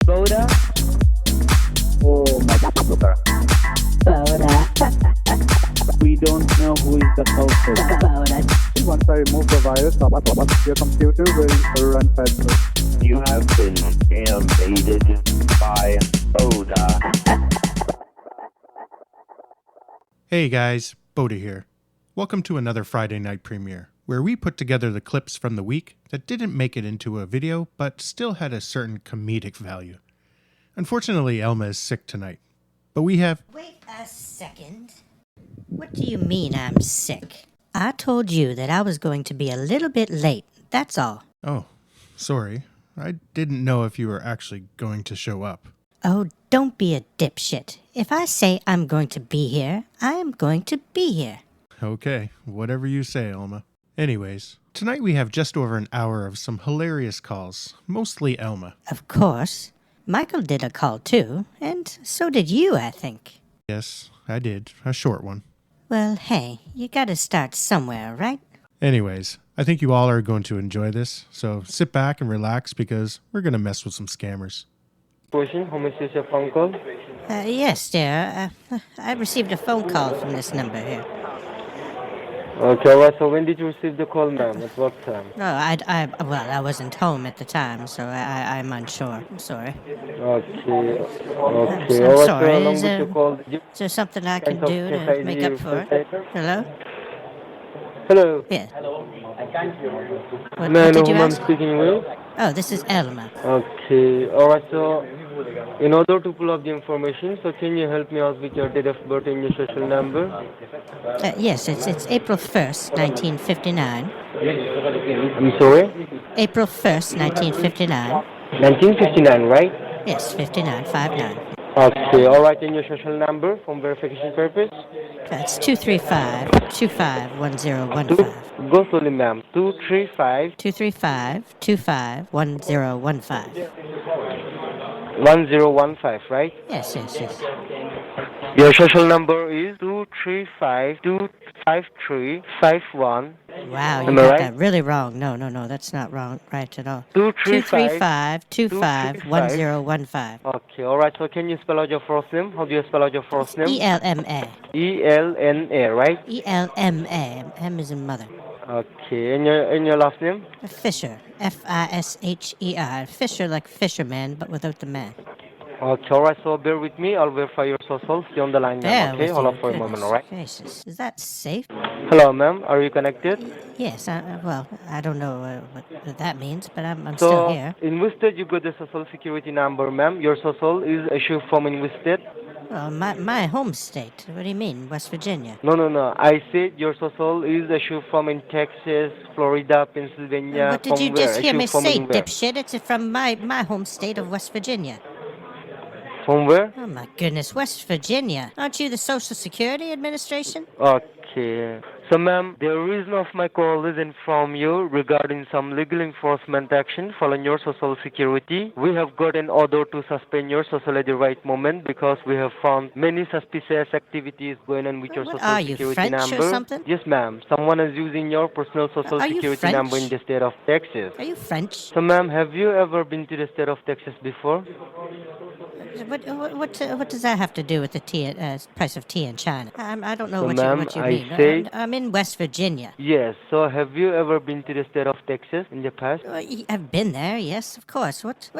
Boda? Oh my god. Boda. We don't know who is the culprit. Boda. Once I remove the virus, your computer will run faster. You have been scambaited by Boda. Hey guys, Boda here. Welcome to another Friday night premiere, where we put together the clips from the week that didn't make it into a video, but still had a certain comedic value. Unfortunately, Elma is sick tonight, but we have... Wait a second. What do you mean I'm sick? I told you that I was going to be a little bit late, that's all. Oh, sorry. I didn't know if you were actually going to show up. Oh, don't be a dipshit. If I say I'm going to be here, I am going to be here. Okay, whatever you say, Elma. Anyways, tonight we have just over an hour of some hilarious calls, mostly Elma. Of course. Michael did a call too, and so did you, I think. Yes, I did. A short one. Well, hey, you gotta start somewhere, right? Anyways, I think you all are going to enjoy this, so sit back and relax because we're going to mess with some scammers. Question, how much is your phone call? Yes, dear. I received a phone call from this number here. Okay, well, so when did you receive the call, ma'am? At what time? Oh, I wasn't home at the time, so I'm unsure. I'm sorry. Okay. I'm Alright, sorry. so how long did you call? Is there something I can do to make up for it? Hello? Hello? Yeah. What May I know did you whom I'm ask? speaking with? Oh, this is Elma. Okay, alright, so in order to pull up the information, so can you help me out with your date of birth and your social number? Yes, it's April 1st, 1959. I'm sorry? April 1st, 1959. 1959, right? Yes, 5959. Okay, alright, and your social number for verification purpose? That's 235-251015. Go slowly, ma'am. 235 235-251015. 1015, right? Yes. Your social number is 235-253-51. Wow, you Am I got right? that really wrong. No, that's not wrong, right at all. 235-25-1015. 235-251015. Okay, alright, so can you spell out your first name? How do you spell out your first name? E-L-M-A. E-L-N-A, right? E-L-M-A. M is in mother. Okay, and your last name? Fisher. F-I-S-H-E-R. Fisher like fisherman, but without the man. Okay, alright, so bear with me. I'll verify your social. Stay on the line, ma'am, okay? Hold on for a moment, alright? Gracious. Is that safe? Hello, ma'am. Are you connected? Yes, well, I don't know what that means, but I'm still here. So, in which state you got the social security number, ma'am? Your social is issued from in which state? Well, my home state. What do you mean, West Virginia? No. I said your social is issued from in Texas, Florida, Pennsylvania. What did you from just where? hear me Issued from say, in where? dipshit? It's from my home state of West Virginia. From where? Oh my goodness, West Virginia. Aren't you the Social Security Administration? Okay. So, ma'am, the reason of my call is inform you regarding some legal enforcement action following your social security. We have got an order to suspend your social at the right moment because we have found many suspicious activities going on with your What social are you, security French number. or something? Yes, ma'am. Someone is using your personal social Are you security French? number in the state of Texas. Are you French? So, ma'am, have you ever been to the state of Texas before? What does that have to do with the price of tea in China? I don't know So, what ma'am, you I mean. say- I'm in West Virginia. Yes. So, have you ever been to the state of Texas in the past? I've been there, yes, of course. What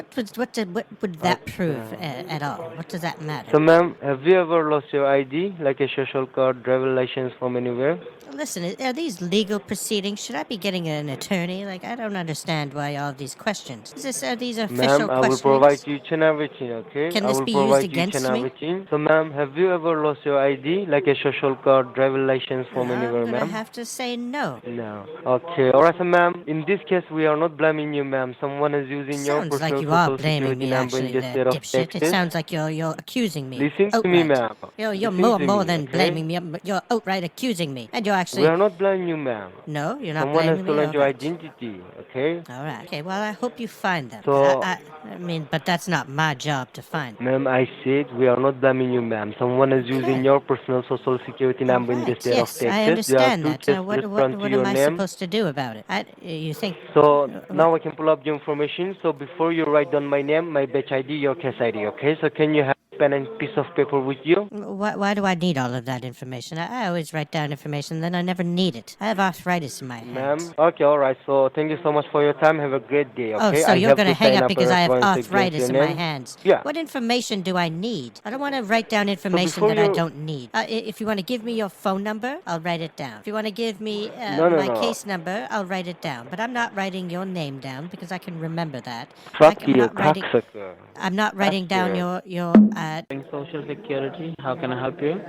would that prove at all? What does that matter? So, ma'am, have you ever lost your ID, like a social card, driver license from anywhere? Listen, are these legal proceedings? Should I be getting an attorney? Like, I don't understand why all these questions. Are these official Ma'am, I will questions? provide you each and everything, okay? Can I this will be used provide you each against and me? everything. So, ma'am, have you ever lost your ID, like a social card, driver license from anywhere, I'm gonna ma'am? have to say no. No. Okay, alright, so ma'am, in this case, we are not blaming you, ma'am. Someone is using your Sounds personal like you are social blaming security me, number in actually, the there, state of dipshit. It Texas. sounds like you're accusing me. Listen to me, outright. ma'am. You're Listen more to more me, than okay? blaming me. You're outright accusing me, and you're actually We are not blaming you, ma'am. no, you're not Someone has blaming me. stolen your Alright. identity, okay? All right. Okay. Well, I hope you find them. So- I mean, but that's not my job to find again. Ma'am, I said we are not blaming you, ma'am. Someone is using your personal social security number in the Right, state of yes, Texas. I understand There are that. two Now, tests what respond to your am I name. supposed to do about it? You think... So what- now I can pull up the information. So before you write down my name, my batch ID, your case ID, okay? So can you have a pen and piece of paper with you? Why do I need all of that information? I always write down information, then I never need it. I have arthritis in my hands. Ma'am? Okay, alright. So thank you so much for your time. Have a great day, Oh, okay? so I you're have going to to hang sign up a because I have reference against arthritis your in my name. hands. Yeah. What information do I need? I don't want to write down information before that I you- don't need. If you want to give me your phone number, I'll write it down. If you want to give me No. my case number, I'll write it down. But I'm not writing your name down because I can remember that. Fuck I'm you, not writing. cocksucker. I'm not writing down you. your. Social Security. How can I help you?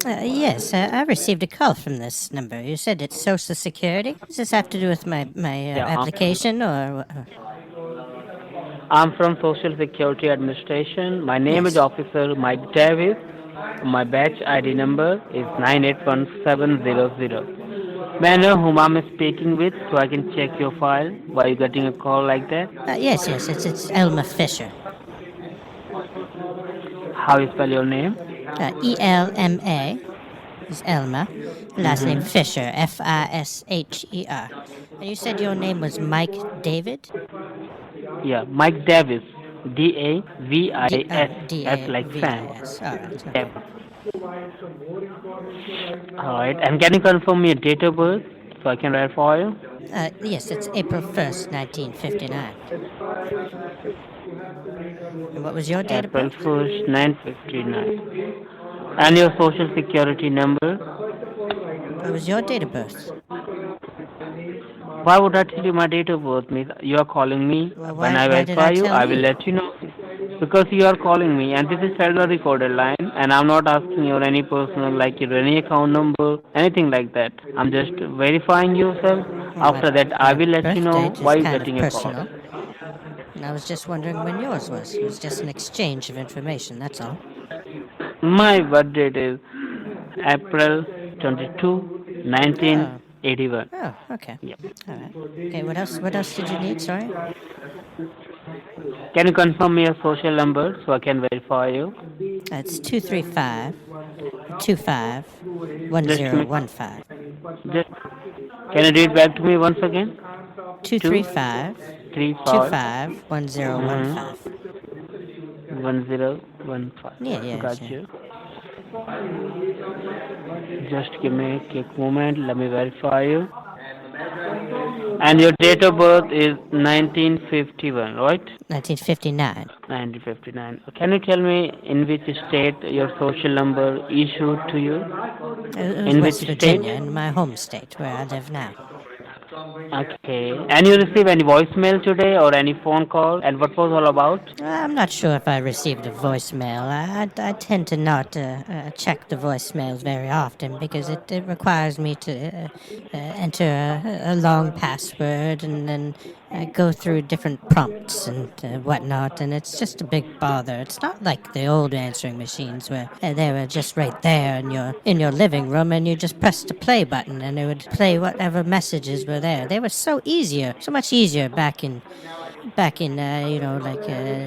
Yes, I received a call from this number. You said it's Social Security. Does this have to do with my application or? I'm from Social Security Administration. My name Yes. is Officer Mike Davis. My batch ID number is 981700. May I know whom I'm speaking with so I can check your file? Why are you getting a call like that? Yes, it's Elma Fisher. How you spell your name? ELMA is Elma. Last name Fisher, FISHER. And you said your name was Mike David? Yeah, Mike Davis. DAVIS. That's like Sam. D-A-V-I-S. All right. Okay. Davis. Alright, and can you confirm your date of birth so I can verify you? Yes, it's April 1st, 1959. And what was your date of April birth? 1st, 959. And your social security number? What was your date of birth? Why would I tell you my date of birth? Miss? You are calling me. Well, When why I did verify I you, tell I will you? let you know. Because you are calling me, and this is federal recorded line, and I'm not asking you any personal, like your any account number, anything like that. I'm just verifying yourself. After that, I will let you know Birth why date is you're kind getting of a call. personal. And I was just wondering when yours was. It was just an exchange of information, that's all. My birth date is April 22, 1981. Oh, okay. Yep. All right. Okay, what else did you need, sorry? Can you confirm your social number so I can verify you? It's 235-25-1015. Just, can you read back to me once again? 235 35 1015. 1015. Yeah, Got sure. you. Just give me a quick moment. Let me verify you. And your date of birth is 1951, right? 1959. 1959. Can you tell me in which state your social number issued to you? It was In West which Virginia, state? in my home state, where I live now. Okay. And you receive any voicemail today or any phone call? And what was all about? I'm not sure if I received a voicemail. I tend to not check the voicemails very often because it requires me to enter a long password and then go through different prompts and whatnot, and it's just a big bother. It's not like the old answering machines where they were just right there in your living room and you just pressed the play button and it would play whatever messages were there. They were so much easier back in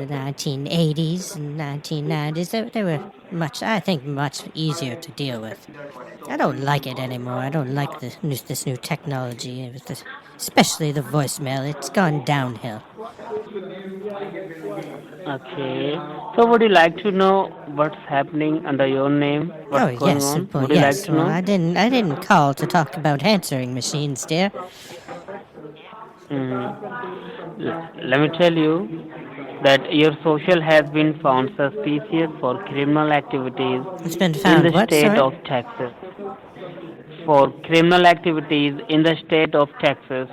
1980s and 1990s. They were much easier to deal with. I don't like it anymore. I don't like this new technology, especially the voicemail. It's gone downhill. Okay. So would you like to know what's happening under your name? What's going yes, on? well, Would you yes. like to Well, know? I didn't call to talk about answering machines, dear. Let me tell you that your social has been found suspicious for criminal activities It's been in found the what, state sorry? of Texas. For criminal activities in the state of Texas.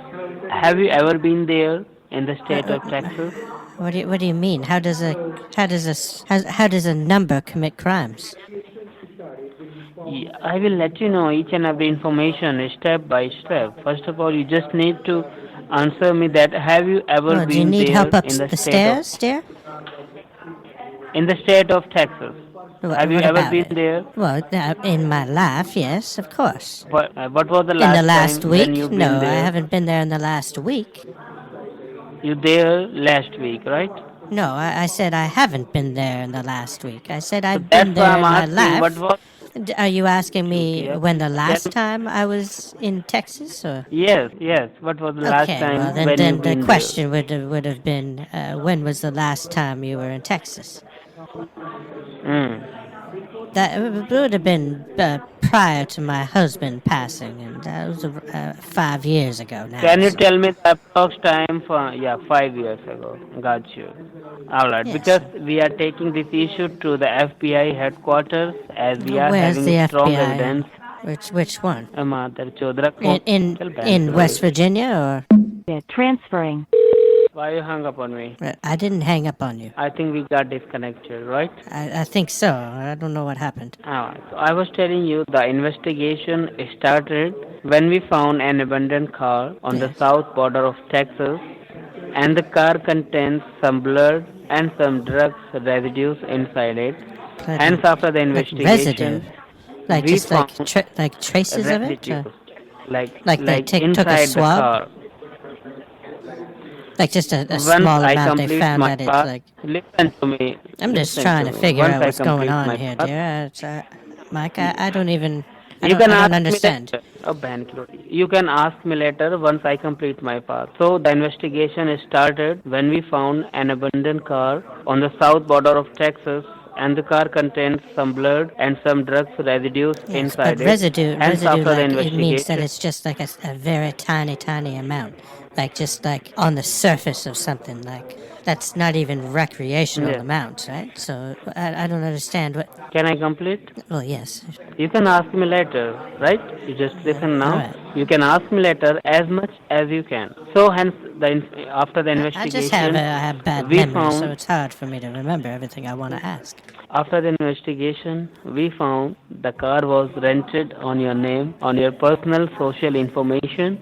Have you ever been there in the state of Texas? What do you mean? How does a number commit crimes? Yeah, I will let you know each and every information step by step. First of all, you just need to answer me that have you ever Well, do you been need there help up in the the state stairs, dear? in the state of Texas? Have you What ever about been it? there? Well, in my life, yes, of course. What was the In last the last time week? when you've No, been there? I haven't been there in the last week. You there last week, right? No, I said I haven't been there in the last week. I said I've That's been why there I'm in my asking. What life. was? Are you asking me Yeah. when the Tell last me. time I was in Texas, or? Yes, yes. What was the last Okay, well time then, when you then the been there? question would have been, when was the last time you were in Texas? Mm. That would have been prior to my husband passing, and that was 5 years ago now. Can you So tell me the approx time for 5 years ago? Got you. All right, yes. because we are taking this issue to the FBI headquarters as we are Where's having the strong FBI? evidence. Which one? Mother Chodra In West Virginia, or? Yeah, transferring. Why you hung up on me? I didn't hang up on you. I think we got disconnected, right? I think so. I don't know what happened. Alright, so I was telling you the investigation started when we found an abandoned car on the Yes. south border of Texas, and the car contains some blood and some drugs residues inside it. Blood Hence, after the like residue, investigation, like we just like found like traces of it, residues, like they took a inside the swab, car. like just a Once small I amount. They complete found my that it's part, like. listen to me. I'm just listen trying to me. figure Once out I what's going complete on my here, part, dear. It's, Mike, I don't even. I you don't, can I ask don't understand. me later. Oh, you can ask me later once I complete my part. So the investigation started when we found an abandoned car on the south border of Texas, and the car contains some blood and some drugs residues Yes, inside but it. residue, Hence, after the like it means that investigation, it's just like a very tiny amount, like just like on the surface of something. Like that's not even recreational yeah. amounts, right? So I don't understand what. Can I complete? Well, yes. You can ask me later, right? You just listen All now. right. You can ask me later as much as you can. So hence, after the I just have investigation, I have bad we memory, so found it's hard for me to remember everything I want to ask. after the investigation, we found the car was rented on your name, on your personal social information.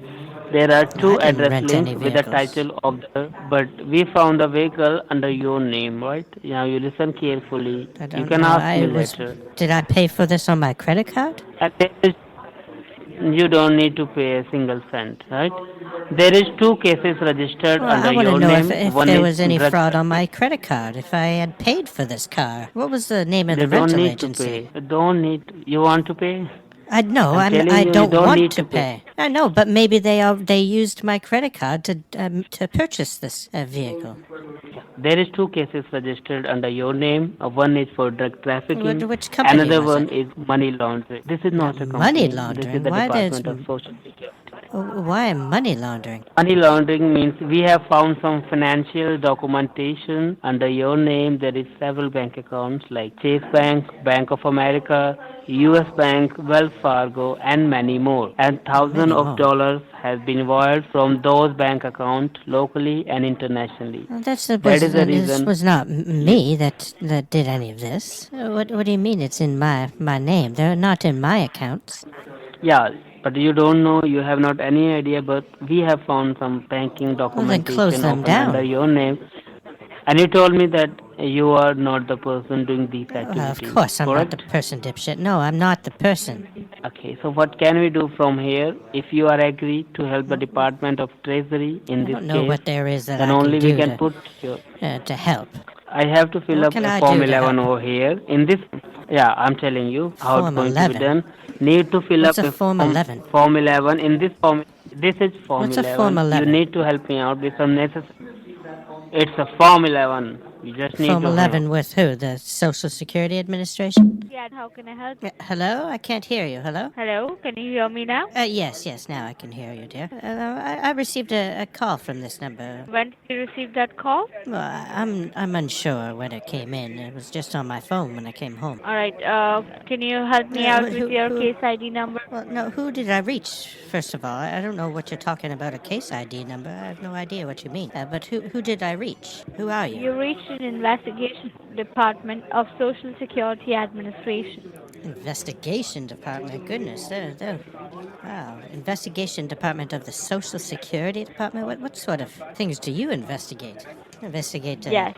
There are I two didn't address rent links any with the vehicles. title of the, but we found the vehicle under your name, right? Now you listen carefully. I You don't can know. ask I me was. later. Did I pay for this on my credit card? And there is, you don't need to pay a single cent, right? There is two cases registered Well, under I want to your know name. if One there is was any drug fraud on trafficking. my credit card. If I had paid for this car, what was the name of They the don't rental need agency? to pay. Don't need. You want to pay? I no, I'm telling I you, you don't don't want need to to pay. pay. I know, but maybe they used my credit card to purchase this vehicle. There is two cases registered under your name. One is for drug trafficking. Which company Another was one it? is money laundering. This is not a Money company. This is laundering? the Why there's Department of Social Security. why money laundering? Money laundering means we have found some financial documentation under your name. There is several bank accounts like Chase Bank, Bank of America, U.S. Bank, Wells Fargo, and many more. And thousands Many of more. dollars has been wired from those bank accounts locally and internationally. Well, That is the this reason. was not me that did any of this. What do you mean it's in my name? They're not in my accounts. Yeah, but you don't know, you have not any idea, but we have found some banking Well, then close documentation them open under down. your name. And you told me that you are not the person doing these Of activities, course I'm not correct? the person, dipshit. No, I'm not the person. Okay, so what can we do from here? If you are agree to help the Department of Treasury in I this don't know case, what there is that then I only can we do can put your... to help. I have to fill What up can a I Form do to 11 help? over here. In this, yeah, I'm telling you how it's Form going to be 11? done. Need to fill What's up a a Form 11? Form 11. In this form, this is Form What's a Form 11. You 11? need to help me out with some necessary... It's a Form 11. You just need Form to hang up. 11 with who? The Social Security Administration? Yeah, how can I help? Hello? I can't hear you. Hello? Hello, can you hear me now? Yes, now I can hear you, dear. I received a call from this number. When did you receive that call? Well, I'm unsure when it came in. It was just on my phone when I came home. All right, can you help me out with your case ID number? Well, no, who did I reach, first of all? I don't know what you're talking about, a case ID number. I have no idea what you mean. But who did I reach? Who are you? You reached an investigation department of Social Security Administration. Investigation Department? Goodness, wow. Investigation Department of the Social Security Department? What sort of things do you investigate? Investigate Yes.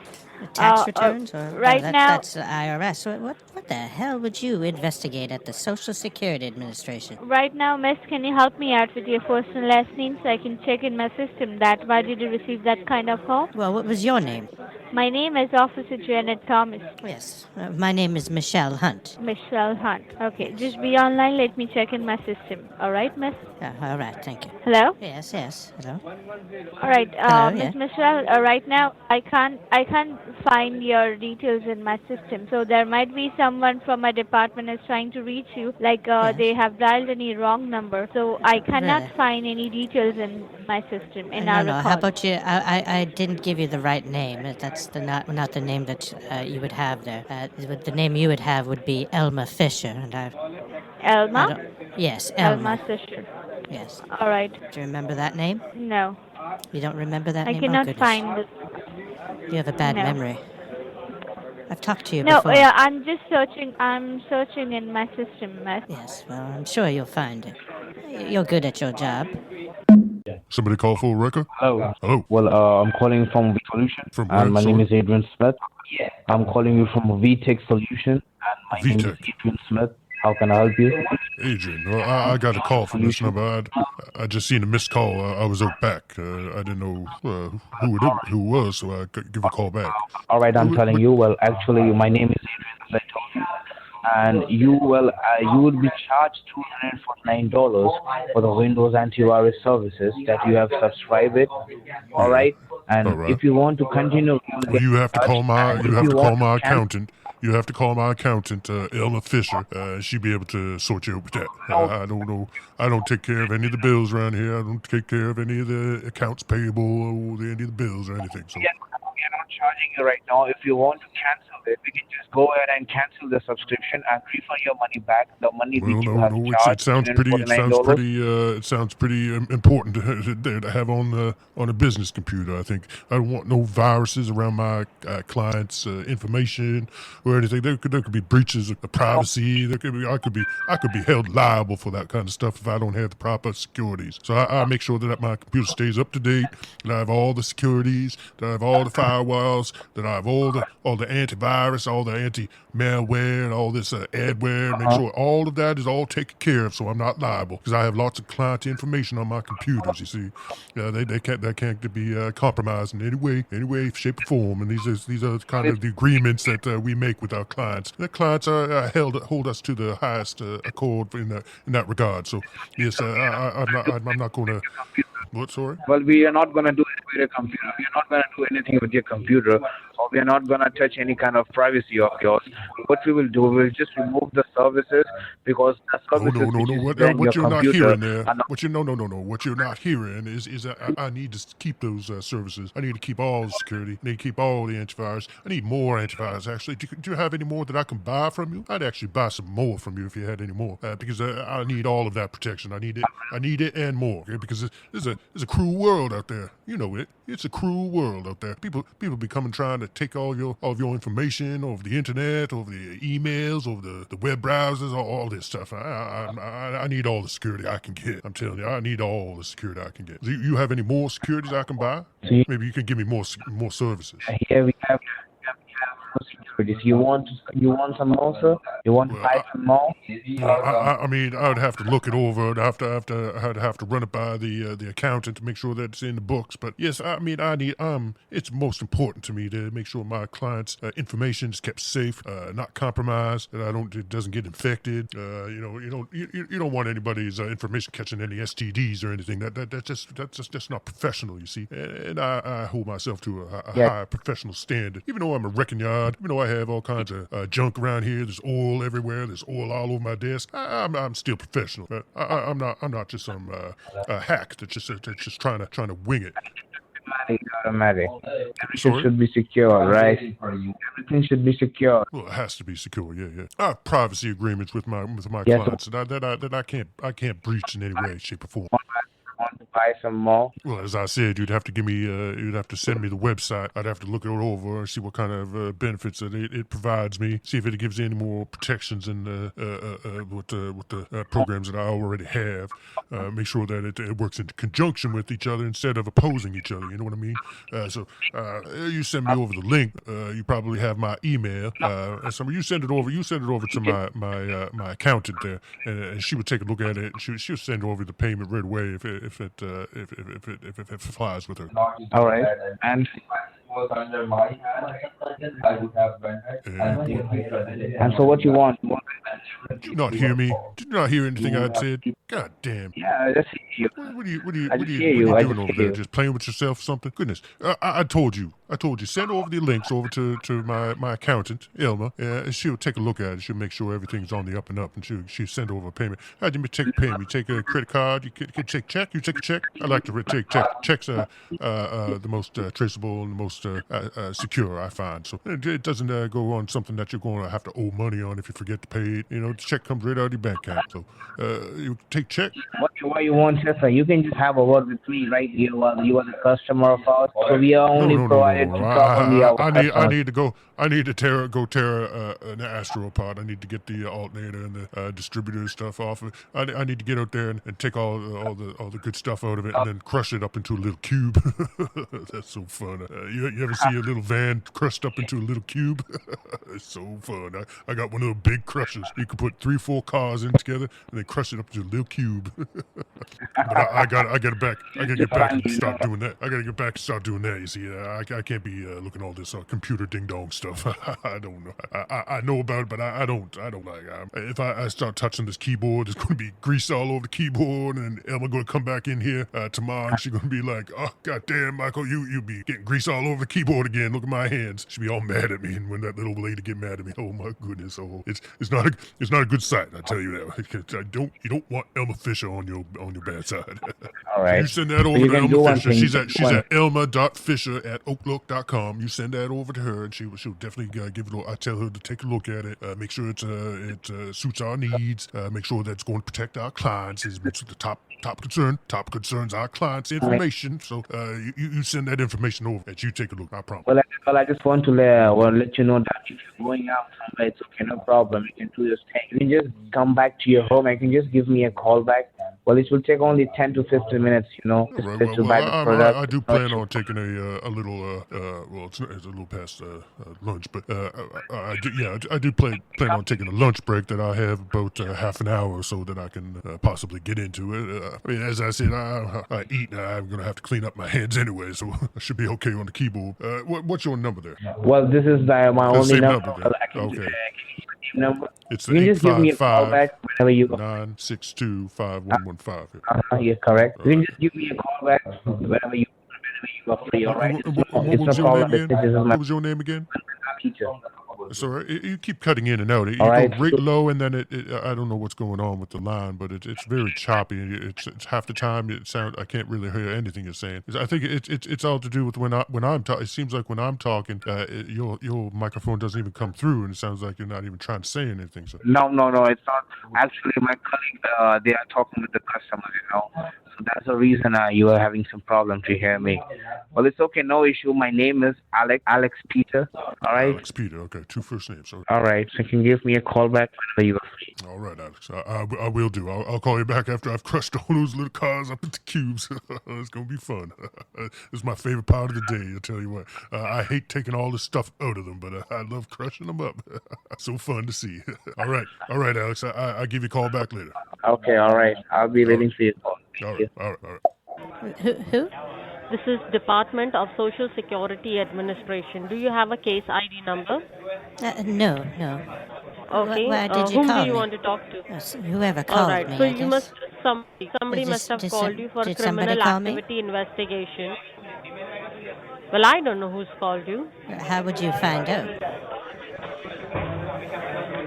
Tax returns? Or right now, that's the IRS. What the hell would you investigate at the Social Security Administration? right now, miss, can you help me out with your first and last name so I can check in my system that why did you receive that kind of call? Well, what was your name? My name is Officer Janet Thomas. Yes, my name is Michelle Hunt. Michelle Hunt. Okay, just be online. Let me check in my system. All right, miss? All right, thank you. Hello? Yes, hello? All right, Hello, Miss yeah. Michelle, right now I can't find your details in my system. So there might be someone from my department is trying to reach you, like Yes. they have dialed any wrong number. So I cannot Really? find any details in my system in No, our no. record. How about you? I didn't give you the right name. That's not the name that you would have there. The name you would have would be Elma Fisher, and I Elma? don't. Yes, Elma Elma. Fisher. Yes. All right. Do you remember that name? No, You don't remember that I name? cannot Oh, goodness. find it. You have a bad No. memory. I've talked to you No, before. yeah, I'm just searching. I'm searching in my system, miss. Yes, well, I'm sure you'll find it. You're good at your job. Somebody call for a record? Hello. Hello. Well, I'm calling from V-Solution, From and where, my name sorry? is Adrian Smith. I'm calling you from VTech Solution, and my name is VTech. Adrian Smith. How can I help you? Adrian, I got a call from this number. I just seen a missed call. I was out back. I didn't know who it was, so I could give a call back. All right, I'm telling you. Well, actually, my name is Adrian, as I told you, and you will be charged $249 for the Windows antivirus services that you have subscribed it. All right, and All right. if you want to continue, Well, you have to call my cancel. accountant. You have to call my accountant, Elma Fisher. She'll be able to sort you out with that. I don't know. I don't take care of any of the bills around here. I don't take care of any of the accounts payable or any of the bills or anything. So. We are not charging you right now. If you want to cancel it, we can just go ahead and cancel the subscription and refund your money back. The money which you have charged. It sounds pretty important to have on a business computer. I think I don't want no viruses around my clients' information or anything. There could be breaches of privacy. I could be held liable for that kind of stuff if I don't have the proper securities. So I make sure that my computer stays up to date. That I have all the securities. That I have all the firewalls. That I have all the antivirus, all the anti-malware, and all this adware. Make sure all of that is all taken care of, so I'm not liable. Because I have lots of client information on my computers. You see, that can't be compromised in any way, shape, or form. And these are kind of the agreements that we make with our clients. The clients hold us to the highest accord in that regard. So yes, I'm not going to. What? Sorry. Well, we are not going to do it with your computer. We are not going to do anything with your computer. Or we are not going to touch any kind of privacy of yours. What we will do, we'll just remove the services because the services What you're not hearing there. What you're not hearing is I need to keep those services. I need to keep all the security. I need to keep all the antivirus. I need more antivirus, actually. Do you have any more that I can buy from you? I'd actually buy some more from you if you had any more. Because I need all of that protection. I need it and more. Okay? Because there's a cruel world out there. You know it. It's a cruel world out there. People be coming trying to take all of your information over the internet, over the emails, over the web browsers, all this stuff. I need all the security I can get. I'm telling you, I need all the security I can get. Do you have any more securities I can buy? Maybe you can give me more services. Here we have securities. You want some more, sir? You want to buy some more? I mean, I would have to look it over. I'd have to run it by the accountant to make sure that it's in the books. But yes, I mean, it's most important to me to make sure my clients' information is kept safe, not compromised, that it doesn't get infected. You don't want anybody's information catching any STDs or anything. That's just not professional, you see. And I hold myself to a high professional standard. Even though I'm a wrecking yard, even though I have all kinds of junk around here, there's oil everywhere, there's oil all over my desk. I'm still professional. I'm not just some hack that's just trying to wing it. Automatic. Everything should be secure, right? Everything should be secure. Well, it has to be secure. Yeah. I have privacy agreements with my Yes, clients that I can't breach in any way, shape, or form. buy some more? Well, as I said, you'd have to give me, you'd have to send me the website. I'd have to look it over and see what kind of benefits that it provides me. See if it gives any more protections in with the programs that I already have. Make sure that it works in conjunction with each other instead of opposing each other. You know what I mean? So you send me over the link. You probably have my email. So you send it over. You send it over to my accountant there, and she would take a look at it. And she'll send over the payment right away if it flies with her. All right. And so what you want? Did you not hear me? Did you not hear anything I said? God damn. Yeah, I just hear you. What are you doing over there? Just playing with yourself or something? Goodness. I told you. Send over the links over to my accountant, Ilma. She'll take a look at it. She'll make sure everything's on the up and up, and she'll send over a payment. How'd you take a payment? You take a credit card? You can take check? You take a check? I like to take check. Checks are the most traceable and the most secure, I find. So it doesn't go on something that you're going to have to owe money on if you forget to pay it. You know, the check comes right out of your bank account. So you take check. What you want, sir? You can just have a word with me, right? You are the customer of ours, so we are only provided to talk on the I need to go. I need to tear an Astro apart. I need to get the alternator and the distributor stuff off of it. I need to get out there and take all the good stuff out of it and then crush it up into a little cube. That's so fun. You ever see a little van crushed up into a little cube? It's so fun. I got one of those big crushers. You can put 3-4 cars in together and then crush it up into a little cube. But I got to get back and start doing that. I got to get back and start doing that. You see, I can't be looking at all this computer ding dong stuff. I don't know. I know about it, but I don't like it. If I start touching this keyboard, there's going to be grease all over the keyboard, and Elma going to come back in here tomorrow, and she's going to be like, "Oh, goddamn, Michael, you be getting grease all over the keyboard again. Look at my hands." She'll be all mad at me, and when that little lady get mad at me, oh my goodness, it's not a good sight. I tell you that. You don't want Elma Fisher on your bad side. All right. You send that over to Elma Fisher. She's at elma.fisher@outlook.com. You send that over to her, and she'll definitely give it. I tell her to take a look at it, make sure it suits our needs, make sure that it's going to protect our clients. Is the top concerns our clients' information. So you send that information over, and you take a look. I promise. Well, I just want to let you know that if you're going out somewhere, it's okay, no problem. You can do this thing. You can just come back to your home. You can just give me a call back. Well, it will take only 10 to 15 minutes, you know. I do plan on taking a little. Well, it's a little past lunch, but I do plan on taking a lunch break that I have about half an hour or so that I can possibly get into it. I mean, as I said, I eat. I'm going to have to clean up my hands anyway, so I should be okay on the keyboard. What's your number there? Well, this is my only number. Okay. Number. It's you can just give me a call back whenever you go. 962-5115. Yeah, correct. You can just give me a call back whenever you are free. All right. What was your name again? Peter. Sorry, you keep cutting in and out. You go right low, and then I don't know what's going on with the line, but it's very choppy. It's half the time I can't really hear anything you're saying. I think it's all to do with when I'm talking. It seems like when I'm talking, your microphone doesn't even come through, and it sounds like you're not even trying to say anything. So. No, it's not. Actually, my colleague, they are talking with the customers, you know. So that's the reason you are having some problem to hear me. Well, it's okay, no issue. My name is Alex Peter. All right. Alex Peter. Okay, 2 first names. Okay. All right. So you can give me a call back whenever you are free. All right, Alex. I will do. I'll call you back after I've crushed all those little cars up into cubes. It's gonna be fun. It's my favorite part of the day. I'll tell you what. I hate taking all the stuff out of them, but I love crushing them up. So fun to see. All right, Alex. I'll give you a call back later. Okay. All right. I'll be waiting for your call. All right. Who? This is Department of Social Security Administration. Do you have a case ID number? No. Okay. Why did you whom call do you me? want to talk to? Whoever called All right. me. So I you guess. somebody must have called you for did criminal somebody call me? activity investigation. Well, I don't know who's called you. How would you find out?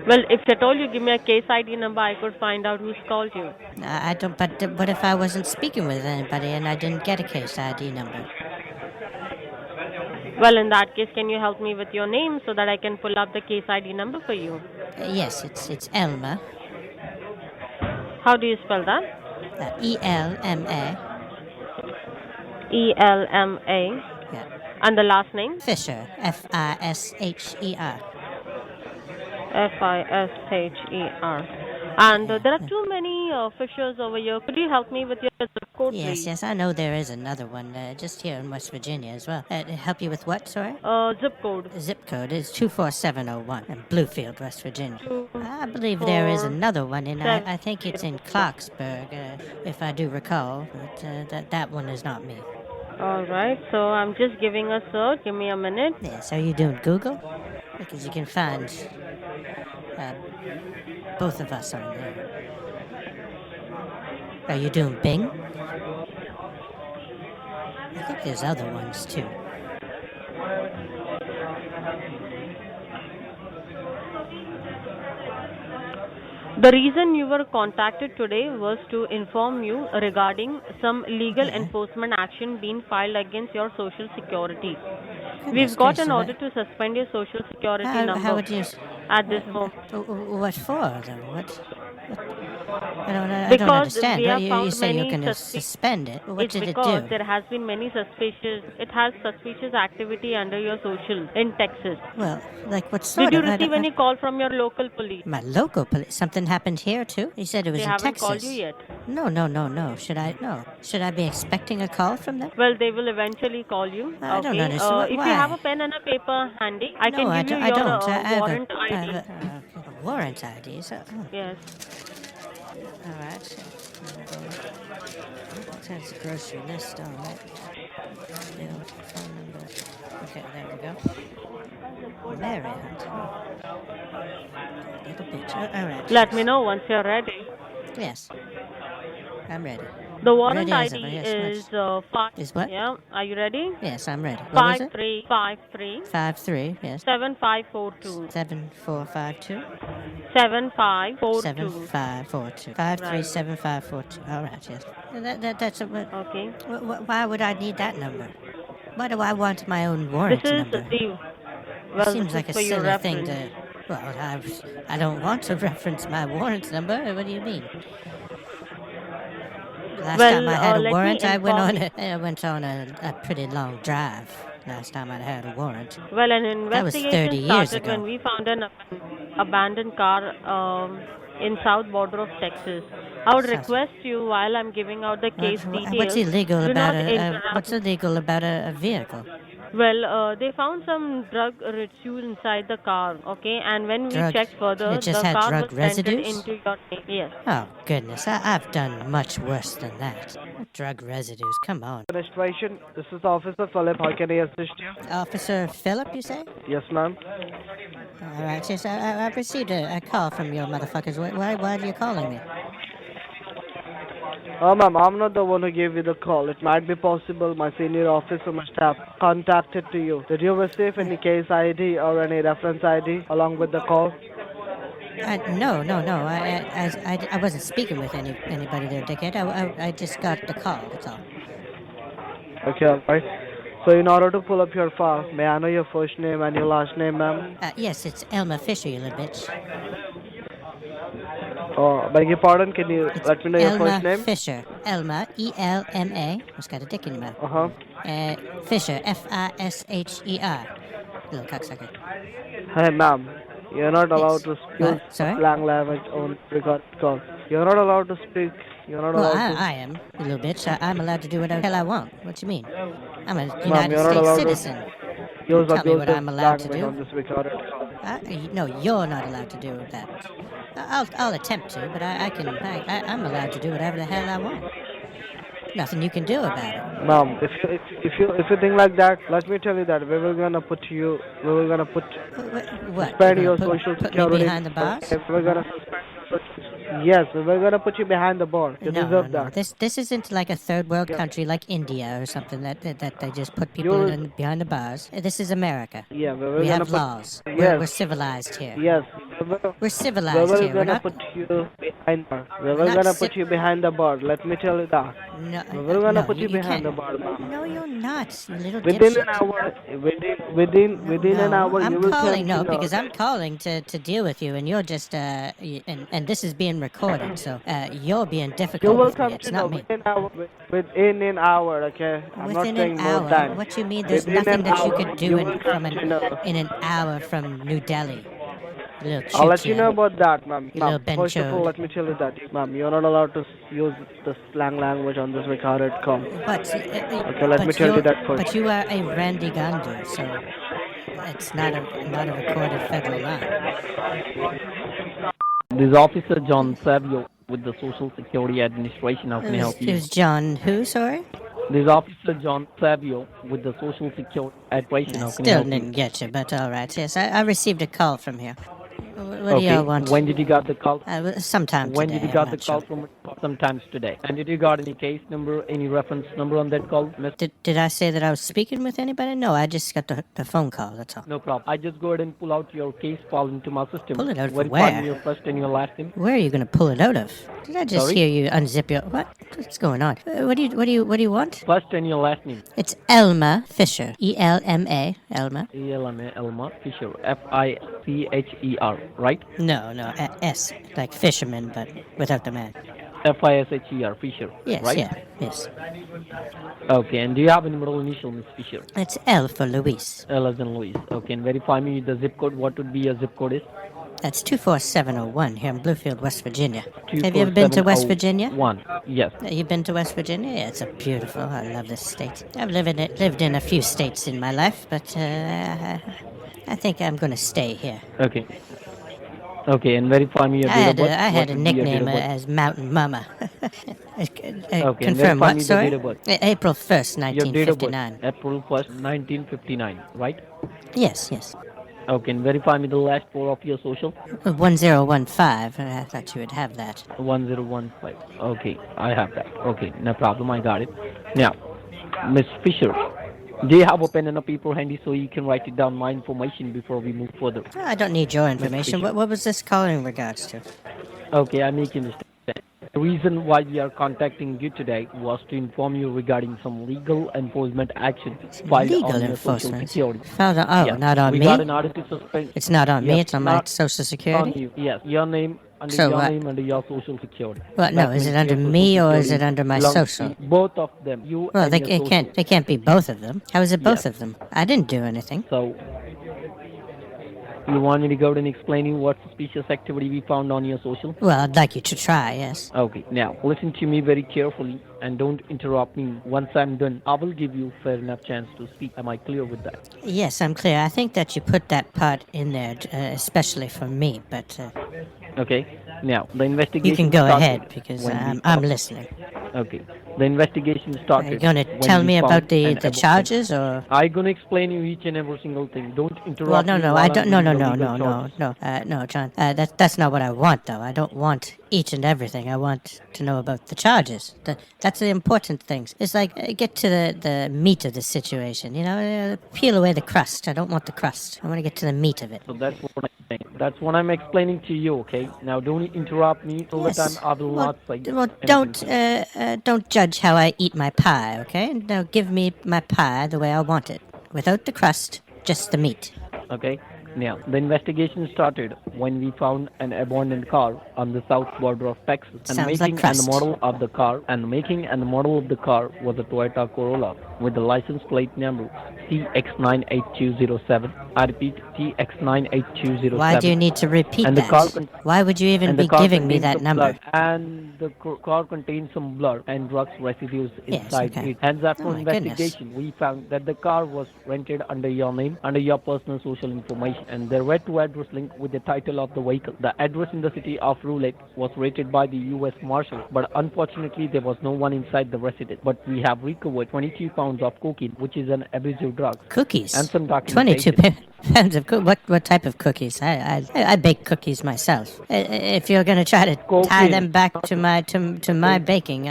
Well, if at all you give me a case ID number, I could find out who's called you. I don't. But what if I wasn't speaking with anybody and I didn't get a case ID number? Well, in that case, can you help me with your name so that I can pull up the case ID number for you? Yes, it's Elma. How do you spell that? ELMA. ELMA. Yeah. And the last name? Fisher. Fisher. Fisher. And there are too many Fishers over here. Could you help me with your zip code, Yes, please? yes, I know there is another one just here in West Virginia as well. Help you with what, sorry? Zip code. Zip code is 24701 in Bluefield, West Virginia. I believe there is another one in, I think it's in Clarksburg, if I do recall, but that one is not me. All right, so I'm just giving a search. Give me a minute. Yes, are you doing Google? Because you can find both of us on there. Are you doing Bing? I think there's other ones too. The reason you were contacted today was to inform you regarding some legal enforcement action being filed against your social security. We've got an order to suspend your social security number How would you... at this moment. What for, though? What? I don't Because understand. we have You found say you're many going to suspend it. What It's did it because do? there has been many suspicious activity under your social in Texas. Well, like what sort Did you of... receive any call from your local police? My local police? Something happened here, too? He said it was They in haven't Texas. called you yet. No. Should I? No. Should I be expecting a call from them? Well, they will eventually call you. I don't understand. If Why? you have a pen and a paper handy, I can give you I your don't. I have warrant a ID. warrant ID. Yes. All right. That's a grocery list, all right. Phone number. Okay, there we go. Mary Hunt. Little bitch. All right. Let me know once you're ready. Yes. I'm ready. The warrant Ready as ID ever, yes, is what? 5. Is what? Yeah. Are you ready? Yes, I'm ready. What was it? 5353 53, yes. 7542 7452 7542. 7542 537542. All right, yes. That's a... Okay. Why would I need that number? Why do I want my own warrant This is number? well, It seems this like a is for your silly thing reference. to... Well, I don't want to reference my warrant number. What do you mean? Last time I had a warrant, I went on a pretty long drive. Last time I had a warrant. Well, an That was 30 investigation years started ago. when we found an abandoned car in south border of Texas. I would request you, while I'm giving out the case details, What's illegal do about not interrupt. a vehicle? Well, they found some drug residue inside the car, okay? And when we checked further, It just the had car drug was entered residues? into your name. Yes. Oh, goodness. I've done much worse than that. Drug residues, come on. Registration. This is Officer Philip. How can I assist you? Officer Phillip, you say? Yes, ma'am. All right, yes, I've received a call from your motherfuckers. Why are you calling me? Oh, ma'am, I'm not the one who gave you the call. It might be possible my senior officer must have contacted to you. Did you receive any case ID or any reference ID along with the call? No. I wasn't speaking with anybody there, dickhead. I just got the call, that's all. Okay, alright. So in order to pull up your file, may I know your first name and your last name, ma'am? Yes, it's Elma Fisher, you little bitch. Oh, beg your pardon, can you let me know your first name? Elma Fisher. Elma, E-L-M-A. What's got a dick in your mouth? Uh-huh. Fisher, F-I-S-H-E-R. Little cocksucker. Hey, ma'am, you're not allowed to use Sorry? slang language on record call. You're not allowed to speak. You're not Well, allowed to... I am, you little bitch. I'm allowed to do whatever the hell I want. What you mean? I'm a Ma'am, United you're not States allowed citizen. to use Tell me what abusive I'm allowed to language do. on this recorded call. No, you're not allowed to do that. I'll attempt to, but I'm allowed to do whatever the hell I want. Nothing you can do about it. Ma'am, if you think like that, let me tell you that we were gonna put What? suspend You're your gonna social put security. me behind the bars? If we're gonna yes, we were gonna put you behind the bar. You deserve that. This isn't like a third world country like India or something that they just put people behind the bars. This is America. Yeah, we have laws. Yes. We're civilized here. Yes. We're civilized here. We're not. Put you We were gonna put you behind the bar. Let me tell you that. No, We were gonna no, put you behind can't. the bar, ma'am. No, you're not, you little Within dipshit. an hour, within an hour, you I'm will calling, come no, to know. because I'm calling to deal with you, and you're just, and this is being recorded, so, you're being You difficult will with me, come it's to know not me. within an hour, okay? I'm not Within saying an more hour? time. What you mean? There's Within nothing an that you hour, could do you in will come to know. in an hour from New Delhi. You little I'll let you chutia. know about that, ma'am. You little First of all, benchode. let me tell you that, ma'am, you're not allowed to use the slang language on this recorded call. But, Okay, let me tell you that first. but you are a Randy Gandu, so it's not a recorded federal line. This is Officer John Savio with the Social Security Administration. How can I help It you? was John who, sorry? This is Officer John Savio with the Social Security Administration. How can I Still help you? didn't get you, but all right. Yes, I received a call from here. What do Okay. y'all want? When did you got the call? Sometime When today. did you got I'm the not call sure. from? Sometimes today. And did you got any case number, any reference number on that call, miss? Did I say that I was speaking with anybody? No, I just got the phone call. That's all. No problem. I just go ahead and pull out your case file into my system. Pull it out from Verify where? me your first and your last name. Where are you gonna pull it out of? Did I just Sorry? hear you unzip your what? What's going on? What do you want? First and your last name. It's Elma Fisher. ELMA. Elma. Elma Fisher. Fischer, right? No, S like fisherman, but without the man. Fischer, Fisher. Yes, right? yeah, yes. Okay, and do you have any middle initial, Miss Fisher? It's L for Luis. L as in Louis. Okay, and verify me the zip code. What would be your zip code is? That's 24701 here in Bluefield, West Virginia. Have you ever been to West Virginia? 1. Yes. You've been to West Virginia? Yeah, it's a beautiful. I love this state. I've lived in a few states in my life, but I think I'm going to stay here. Okay. Okay, and verify me your date of birth. I had What a would be your date nickname of birth? as Mountain Mama. Okay, and Confirm verify what, me the sorry? date of birth. April 1st, Your date of birth. 1959. April 1st, 1959, right? Yes, yes. Okay, and verify me the last 4 of your social. 1015. I thought you would have that. 1015. Okay, I have that. Okay, no problem. I got it. Now, Miss Fisher, do you have a pen and a paper handy so you can write it down my information before we move further? I don't need your information. What was this call in regards to? Okay, I'm making this. The reason why we are contacting you today was to inform you regarding some legal enforcement action filed Legal on your Social enforcement? Security. Filed on, Yeah, not on we me? got an order to suspend. It's not on me, Yes, it's on my not Social on Security? you. Yes, your name under So your what? name under your Social Security. What, no, That is it means under your me Social or is Security it under my belongs to social? both of them. You Well, and they your it social. can't be both of them. How is it both Yes. of them? I didn't do anything. So, you want me to go ahead and explain you what suspicious activity we found on your social? Well, I'd like you to try, yes. Okay, now listen to me very carefully and don't interrupt me. Once I'm done, I will give you fair enough chance to speak. Am I clear with that? Yes, I'm clear. I think that you put that part in there, especially for me, but Okay, now the investigation you can go started ahead because when we I'm found- listening. Okay, the investigation started. Are you going to when tell we me found about the an charges or? I'm going to explain you each and every single thing. Don't interrupt Well, no, me no, while I I'm don't. No, giving no, the no, legal no, charges. no, John. That's not what I want, though. I don't want each and everything. I want to know about the charges. That's the important things. It's like get to the meat of the situation. You know, peel away the crust. I don't want the crust. I want to get to the meat of it. So that's what I'm saying. That's what I'm explaining to you, okay? Now don't interrupt me all the time. I will not say. Well, anything. don't judge how I eat my pie, okay? Now give me my pie the way I want it, without the crust, just the meat. Okay. Now, the investigation started when we found an abandoned car on the south border of Texas. And Sounds making like and the crust. model of the car was a Toyota Corolla with the license plate number TX98207. I repeat, TX98207. Why do you need to repeat And the that? car Why would you even and the be car giving me contains that some number? blood, and the car contains some blood and drugs residues Yes, inside okay. it. Hence, after Oh my goodness. investigation, we found that the car was rented under your name, under your personal social information, and there were 2 address links with the title of the vehicle. The address in the city of Roulette was rated by the U.S. Marshal, but unfortunately, there was no one inside the residence. But we have recovered 22 pounds of cocaine, which is an abusive drug. Cookies? And some 22 documentation. Depends of what type of cookies. I bake cookies myself. If you're gonna try to tie them back to my baking,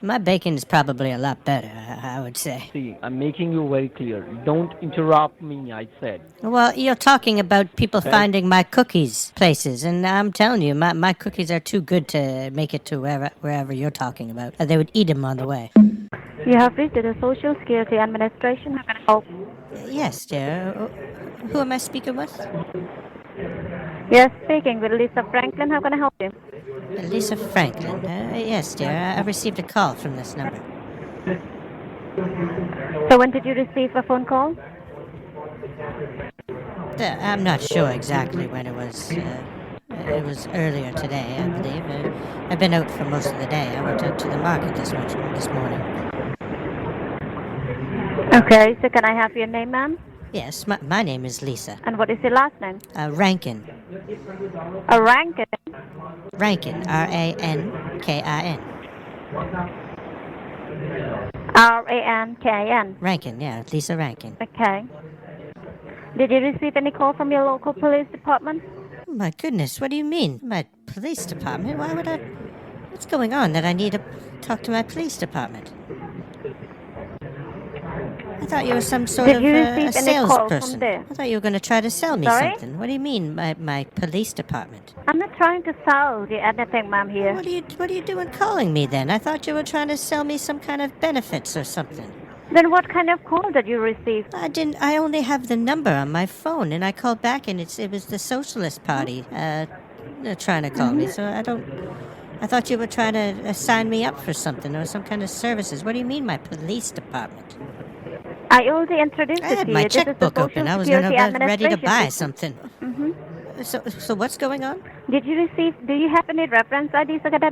my baking is probably a lot better. I would say. See, I'm making you very clear. Don't interrupt me, I said. Well, you're talking about people finding my cookies places, and I'm telling you, my cookies are too good to make it to wherever you're talking about. They would eat them on the way. You have reached the Social Security Administration. How can I help? Yes, dear. Who am I speaking with? Yes, speaking with Lisa Franklin. How can I help you? Lisa Franklin. Yes, dear. I received a call from this number. So when did you receive a phone call? I'm not sure exactly when it was. It was earlier today, I believe. I've been out for most of the day. I went out to the market this morning. Okay, so can I have your name, ma'am? Yes, my name is Lisa. And what is your last name? Rankin. Rankin? Rankin. R-A-N-K-I-N. R-A-N-K-I-N? Rankin, yeah. Lisa Rankin. Okay. Did you receive any call from your local police department? Oh my goodness, what do you mean? My police department? Why would I... What's going on that I need to talk to my police department? I thought you were some sort of a salesperson. I thought you were going to try to sell me something. What do you mean, my police department? I'm not trying to sell you anything, ma'am, here. What are you doing calling me then? I thought you were trying to sell me some kind of benefits or something. Then what kind of call did you receive? I only have the number on my phone, and I called back, and it was the Socialist Party trying to call me. So I thought you were trying to sign me up for something or some kind of services. What do you mean, my police department? I already introduced I had my checkbook open. I was ready to buy something. So what's going on? Do you have any reference ID so that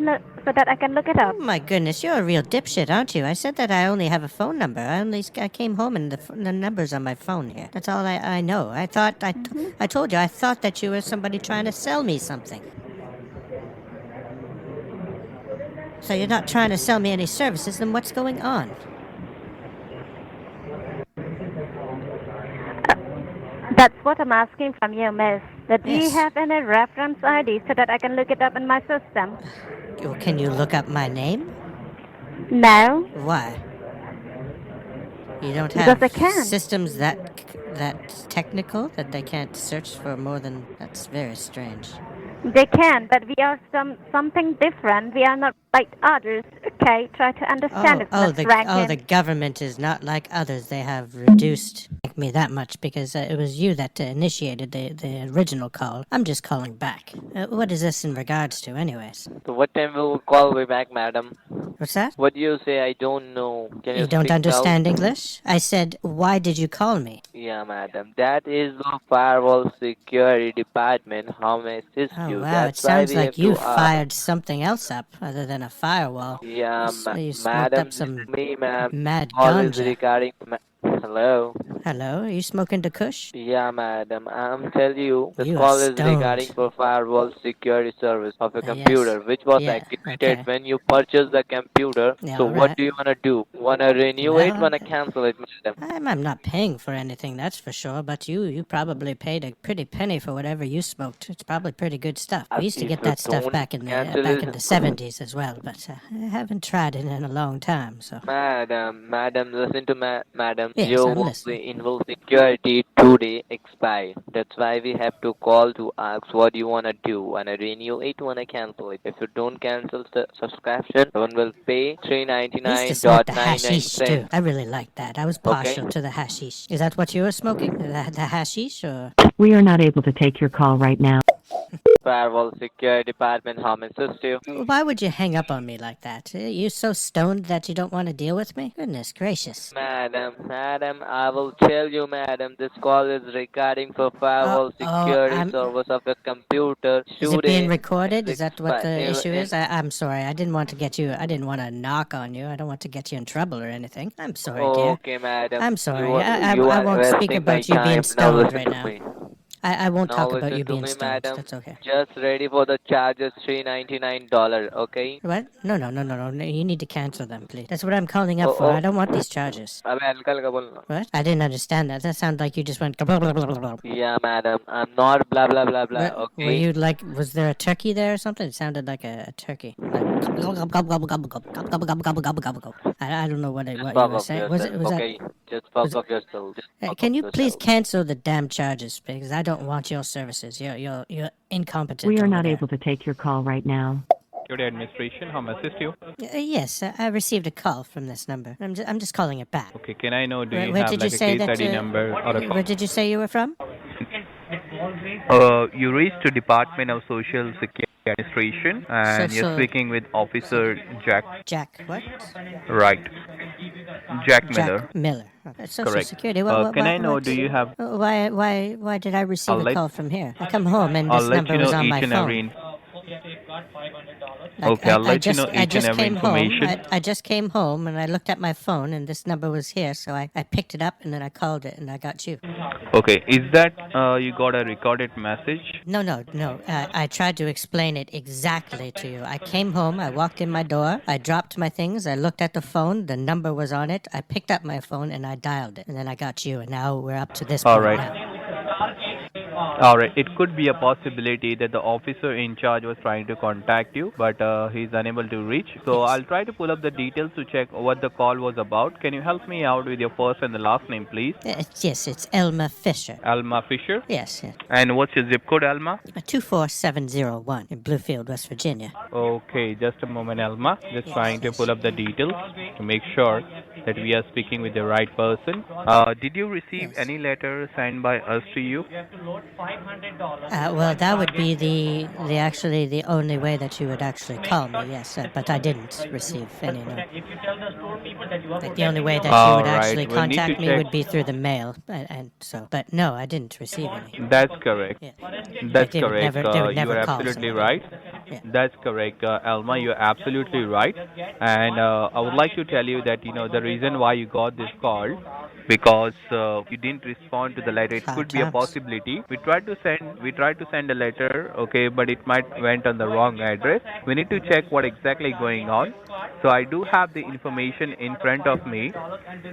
I can look it up? Oh my goodness, you're a real dipshit, aren't you? I said that I only have a phone number. I came home and the number's on my phone here. That's all I know. I told you, I thought that you were somebody trying to sell me something. So you're not trying to sell me any services, then what's going on? That's what I'm asking from you, miss. Do you have any reference ID so that I can look it up in my system? Can you look up my name? No. Why? You don't have systems that technical that they can't search for more than... That's very strange. They can, but we are something different. We are not like others. Okay, try to understand it, Miss Rankin. The government is not like others. They have reduced me that much because it was you that initiated the original call. I'm just calling back. What is this in regards to, anyways? So what time will you call me back, madam? What's that? What do you say? I don't know. Can you don't speak understand out? English? I said, why did you call me? Yeah, madam. That is the Firewall Security Department. How may I assist you? Wow, That's it sounds why we like have you to, fired something else up other than a firewall. Yeah, You smoked madam. up some Me, ma'am. mad Always ganja. regarding. Hello. Hello, are you smoking the kush? Yeah, madam. I'm telling you, this You are call is stoned. regarding for firewall security service of a computer, which was activated when you purchased the computer. Yeah, So alright. what do you wanna do? Wanna renew it? Wanna cancel it, madam? I'm not paying for anything, that's for sure, but you probably paid a pretty penny for whatever you smoked. It's probably pretty good stuff. We used to If get you that stuff don't back in the cancel back it- in the 70s as well, but I haven't tried it in a long time, so... Madam, listen to madam. Yes, Your I'm listening. involved security today expired. That's why we have to call to ask what you wanna do. Wanna renew it? Wanna cancel it? If you don't cancel the subscription, someone will pay I used to smoke the hashish too. $3.99. I really liked that. I was partial to the hashish. Is that what you were smoking? The hashish or... We are not able to take your call right now. Firewall Security Department, how may I assist you? Why would you hang up on me like that? You so stoned that you don't want to deal with me? Goodness gracious. Madam, I will tell you, madam, this call is regarding for firewall security service of a computer. Is it being recorded? Is that what the issue is? I'm sorry. I didn't want to knock on you. I don't want to get you in trouble or anything. I'm sorry, dear. Okay, madam. I'm sorry. You I are won't speak wasting about my you being time. Now stoned listen right to now. me. I won't Now talk about listen you to being me, stoned. madam. That's okay. Just ready for the charges, $399. Okay? What? No. You need to cancel them, please. That's what I'm calling up for. I don't want these charges. अबे हल्का हल्का बोलना. What? I didn't understand that. That sounded like you just went. Yeah, madam. I'm not blah blah blah blah. Okay. Were you like? Was there a turkey there or something? It sounded like a turkey. Like, I don't know what you were saying. Was okay? Just fuck off yourself. Can you please cancel the damn charges because I don't want your services. You're incompetent. We are over not there. able to take your call right now. Security Administration, how may I assist you? Yes, I received a call from this number. I'm just calling it back. Okay, can I know, do Where you did have you like a say case that, ID number or a call? Where did you say you were from? You reached to Department of Social Security Administration and you're speaking with Officer Jack. Jack, what? Right. Jack Miller. Jack Miller. Social Correct. Security. Can I know, do you have... Why did I receive I'll a let- call from here? I come home and I'll this let number you know was on each my and phone. every... Okay, I'll let you know each and every information. I just came home and I looked at my phone and this number was here, so I picked it up and then I called it and I got you. Okay, is that you got a recorded message? No. I tried to explain it exactly to you. I came home, I walked in my door, I dropped my things, I looked at the phone, the number was on it, I picked up my phone and I dialed it, and then I got you, and now we're up to this point. All right. Now. All right. It could be a possibility that the officer in charge was trying to contact you, but he's unable to reach. So I'll try to pull up the details to check what the call was about. Can you help me out with your first and the last name, please? Yes, it's Elma Fisher. Alma Fisher? Yes. And what's your zip code, Alma? 24701 in Bluefield, West Virginia. Okay, just a moment, Alma. Just trying to pull up the details to make sure that we are speaking with the right person. Did you receive any letter signed by us to you? Well, that would be the only way that you would actually call me, yes, but I didn't receive any. No. Like the only way that you would actually contact me would be through the mail, and so. But no, I didn't receive any. That's correct. Yeah. That's They would correct. never You are call absolutely somebody. right. Yeah. That's correct, Alma. You're absolutely right. And I would like to tell you that the reason why you got this call because you didn't respond to the letter. It could be a possibility. We tried to send a letter, okay, but it might went on the wrong address. We need to check what exactly going on. So I do have the information in front of me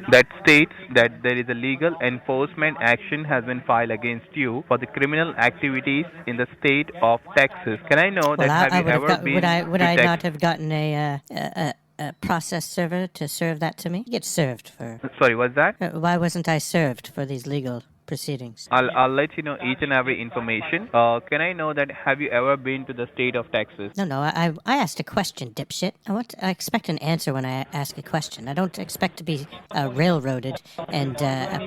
that states that there is a legal enforcement action has been filed against you for the criminal activities in the state of Texas. Can I know that have you ever been Would to I Texas? not have gotten a process server to serve that to me? You get served for. Sorry, what's that? Why wasn't I served for these legal proceedings? I'll let you know each and every information. Can I know that have you ever been to the state of Texas? No. I asked a question, dipshit. I expect an answer when I ask a question. I don't expect to be railroaded and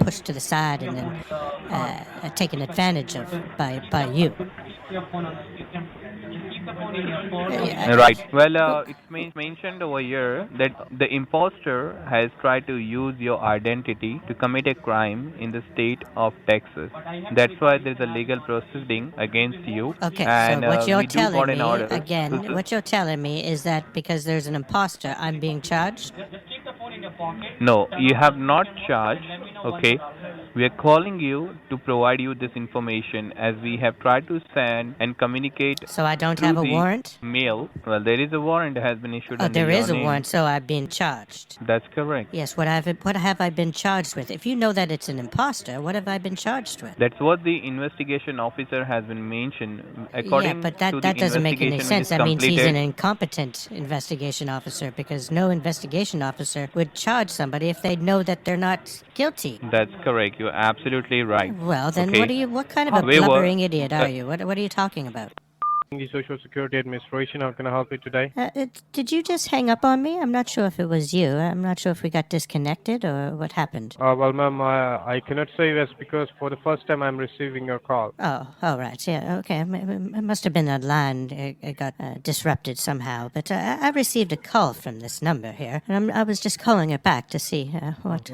pushed to the side and then taken advantage of by you. Right. Well, it's mentioned over here that the imposter has tried to use your identity to commit a crime in the state of Texas. That's why there's a legal proceeding against you. Okay, and, so what you're we do got telling an me, order. again, what you're telling me is that because there's an imposter, I'm being charged? No, you have not charged. Okay. We are calling you to provide you this information as we have tried to send and communicate. So I don't through have a the warrant? Mail. Well, there is a warrant that has been issued. Oh, under there your is a name. warrant, so I've been charged. That's correct. Yes, what have I been charged with? If you know that it's an imposter, what have I been charged with? That's what the investigation officer has been mentioned. According Yeah, but to the that doesn't make any investigation which sense. is That means he's completed- an incompetent investigation officer because no investigation officer would charge somebody if they know that they're not guilty. That's correct. You're absolutely right. Well, then Okay. what kind of a We were- blubbering idiot are you? What are you talking about? The Social Security Administration, how can I help you today? Did you just hang up on me? I'm not sure if it was you. I'm not sure if we got disconnected or what happened. Well, ma'am, I cannot say yes because for the first time I'm receiving your call. Oh, all right. Yeah, okay. It must have been a line. It got disrupted somehow. But I received a call from this number here, and I was just calling it back to see what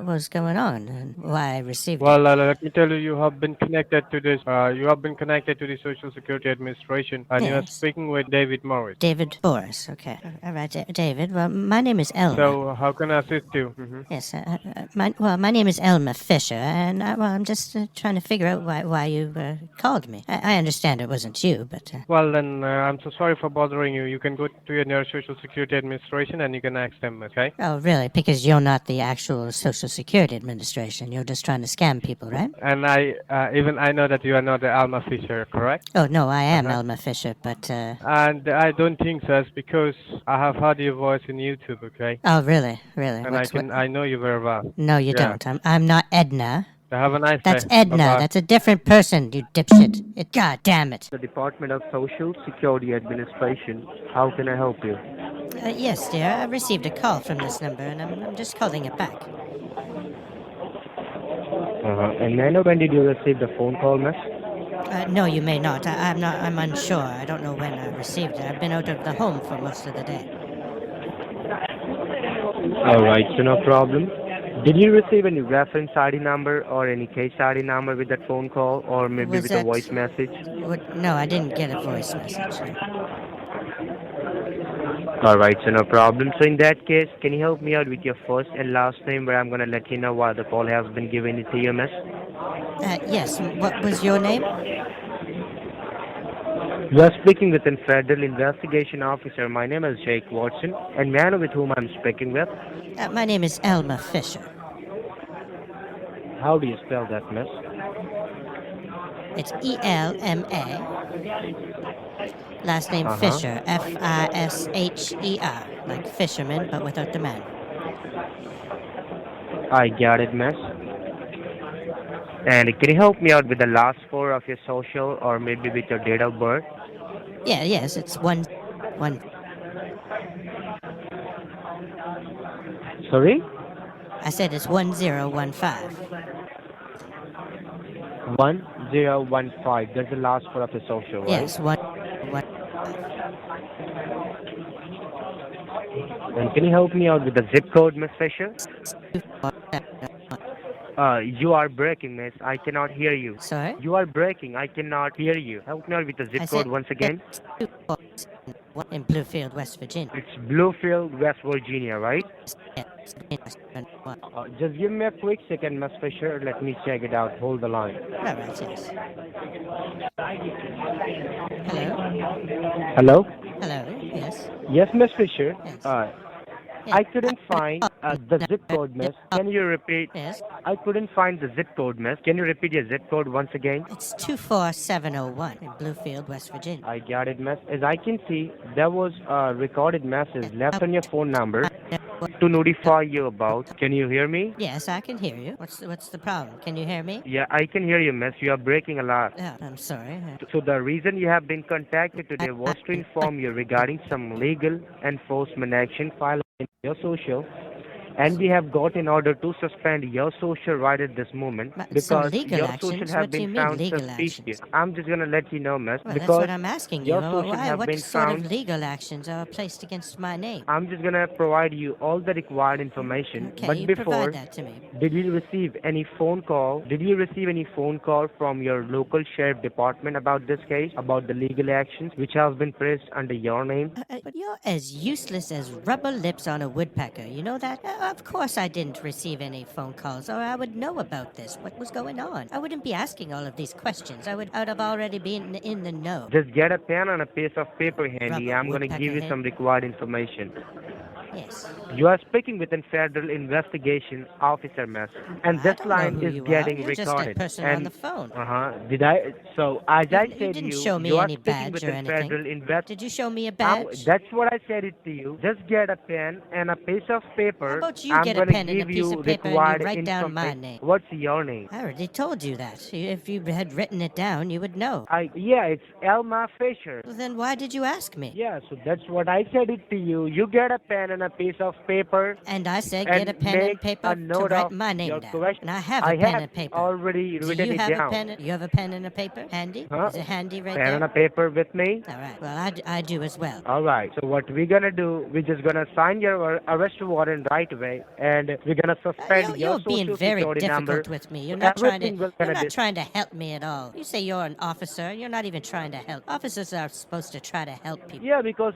was going on and why I received it. Well, let me tell you, you have been connected to this. You have been connected to the Social Security Security Administration, and you are Yes. speaking with David Morris. David Boris. Okay. All right, David. Well, my name is Elma. So, how can I assist you? Yes. My name is Elma Fisher, and I'm just trying to figure out why you called me. I understand it wasn't you, but. Well, then, I'm so sorry for bothering you. You can go to your nearest Social Security Administration and you can ask them, okay? Oh, really? Because you're not the actual Social Security Administration. You're just trying to scam people, right? And I know that you are not the Alma Fisher, correct? Oh, no, I am Elma Fisher, but. And I don't think so, it's because I have heard your voice in YouTube, okay? Oh, really? Really? And I know you very well. No, you Yeah. don't. I'm not Edna. Have a nice That's day. Edna. Bye-bye. That's a different person, you dipshit. God damn it. The Department of Social Security Administration. How can I help you? Yes, dear. I received a call from this number, and I'm just calling it back. And may I know when did you receive the phone call, miss? No, you may not. I'm unsure. I don't know when I received it. I've been out of the home for most of the day. All right, so no problem. Did you receive any reference ID number or any case ID number with that phone call, or maybe Was with that- a voice message? No, I didn't get a voice message. All right, so no problem. So in that case, can you help me out with your first and last name, where I'm going to let you know why the call has been given to you, miss? Yes. What was your name? You are speaking with a federal investigation officer. My name is Jake Watson, and may I know with whom I'm speaking with? My name is Elma Fisher. How do you spell that, miss? It's ELMA. Last name Fisher. FISHER. Like fisherman, but without the man. I got it, miss. And can you help me out with the last four of your social, or maybe with your date of birth? Yes, it's one. Sorry? I said it's 1015. 1015. That's the last four of your social, right? Yes, one. And can you help me out with the zip code, Miss Fisher? You are breaking, miss. I cannot hear you. Sorry? You are breaking. I cannot hear you. Help me out with the zip code once again. In Bluefield, West Virginia. It's Bluefield, West Virginia, right? Just give me a quick second, Miss Fisher. Let me check it out. Hold the line. All right, yes. Hello? Hello, yes. Yes, Miss Fisher. I couldn't find the zip code, miss. Can you repeat? Yes. I couldn't find the zip code, miss. Can you repeat your zip code once again? It's 24701 in Bluefield, West Virginia. I got it, miss. As I can see, there was a recorded message left on your phone number to notify you about. Can you hear me? Yes, I can hear you. What's the problem? Can you hear me? Yeah, I can hear you, miss. You are breaking a lot. Oh, I'm sorry. So the reason you have been contacted today was to inform you regarding some legal enforcement action filed in your social, and we have got an order to suspend your social right at this moment because legal your actions? social have What do you been mean found legal suspicious. I'm just gonna let you know, miss, Well, because that's what I'm asking you. your social have What been sort found. of legal actions are placed against my name? I'm just gonna provide you all the required information. Okay, But you before, provide that to me. did you receive any phone call? Did you receive any phone call from your local sheriff department about this case, about the legal actions which have been pressed under your name? But you're as useless as rubber lips on a woodpecker. You know that? Of course I didn't receive any phone calls, or I would know about this. What was going on? I wouldn't be asking all of these questions. I would have already been in the know. Just get a pen and a piece of paper handy. Rubber I'm going to woodpecker give you head. some required information. Yes. You are speaking with a federal investigation officer, miss, and this line is getting You're recorded. just a person on and the phone. Did I? So as I You said, didn't you show me you are any speaking badge with or a anything. federal Did you show me a badge? That's what I said it to you. Just get a pen and a piece of paper. How about you I'm get a gonna pen and a give piece you of paper and required you write down my information. name? What's your name? I already told you that. If you had written it down, you would know. Yeah, it's Elma Fisher. Well, then why did you ask me? Yeah, so that's what I said it to you. You get a pen and a piece of paper. And I said and get a pen and make paper a to note write of my name your down. question. And I have a I pen have and paper. already Do written you it have down. a pen? You have a pen and a paper handy? Huh? Is it handy right Pen there? and a paper with me. All right. Well, I do as well. All right. So what we're gonna do? We're just gonna sign your arrest warrant right away, and we're gonna suspend your You're being social very security number. difficult with me. You're not trying to. Everything will You're gonna not trying to help me at all. You say you're an officer. You're not even trying to help. Officers are supposed to try to help people. Yeah, because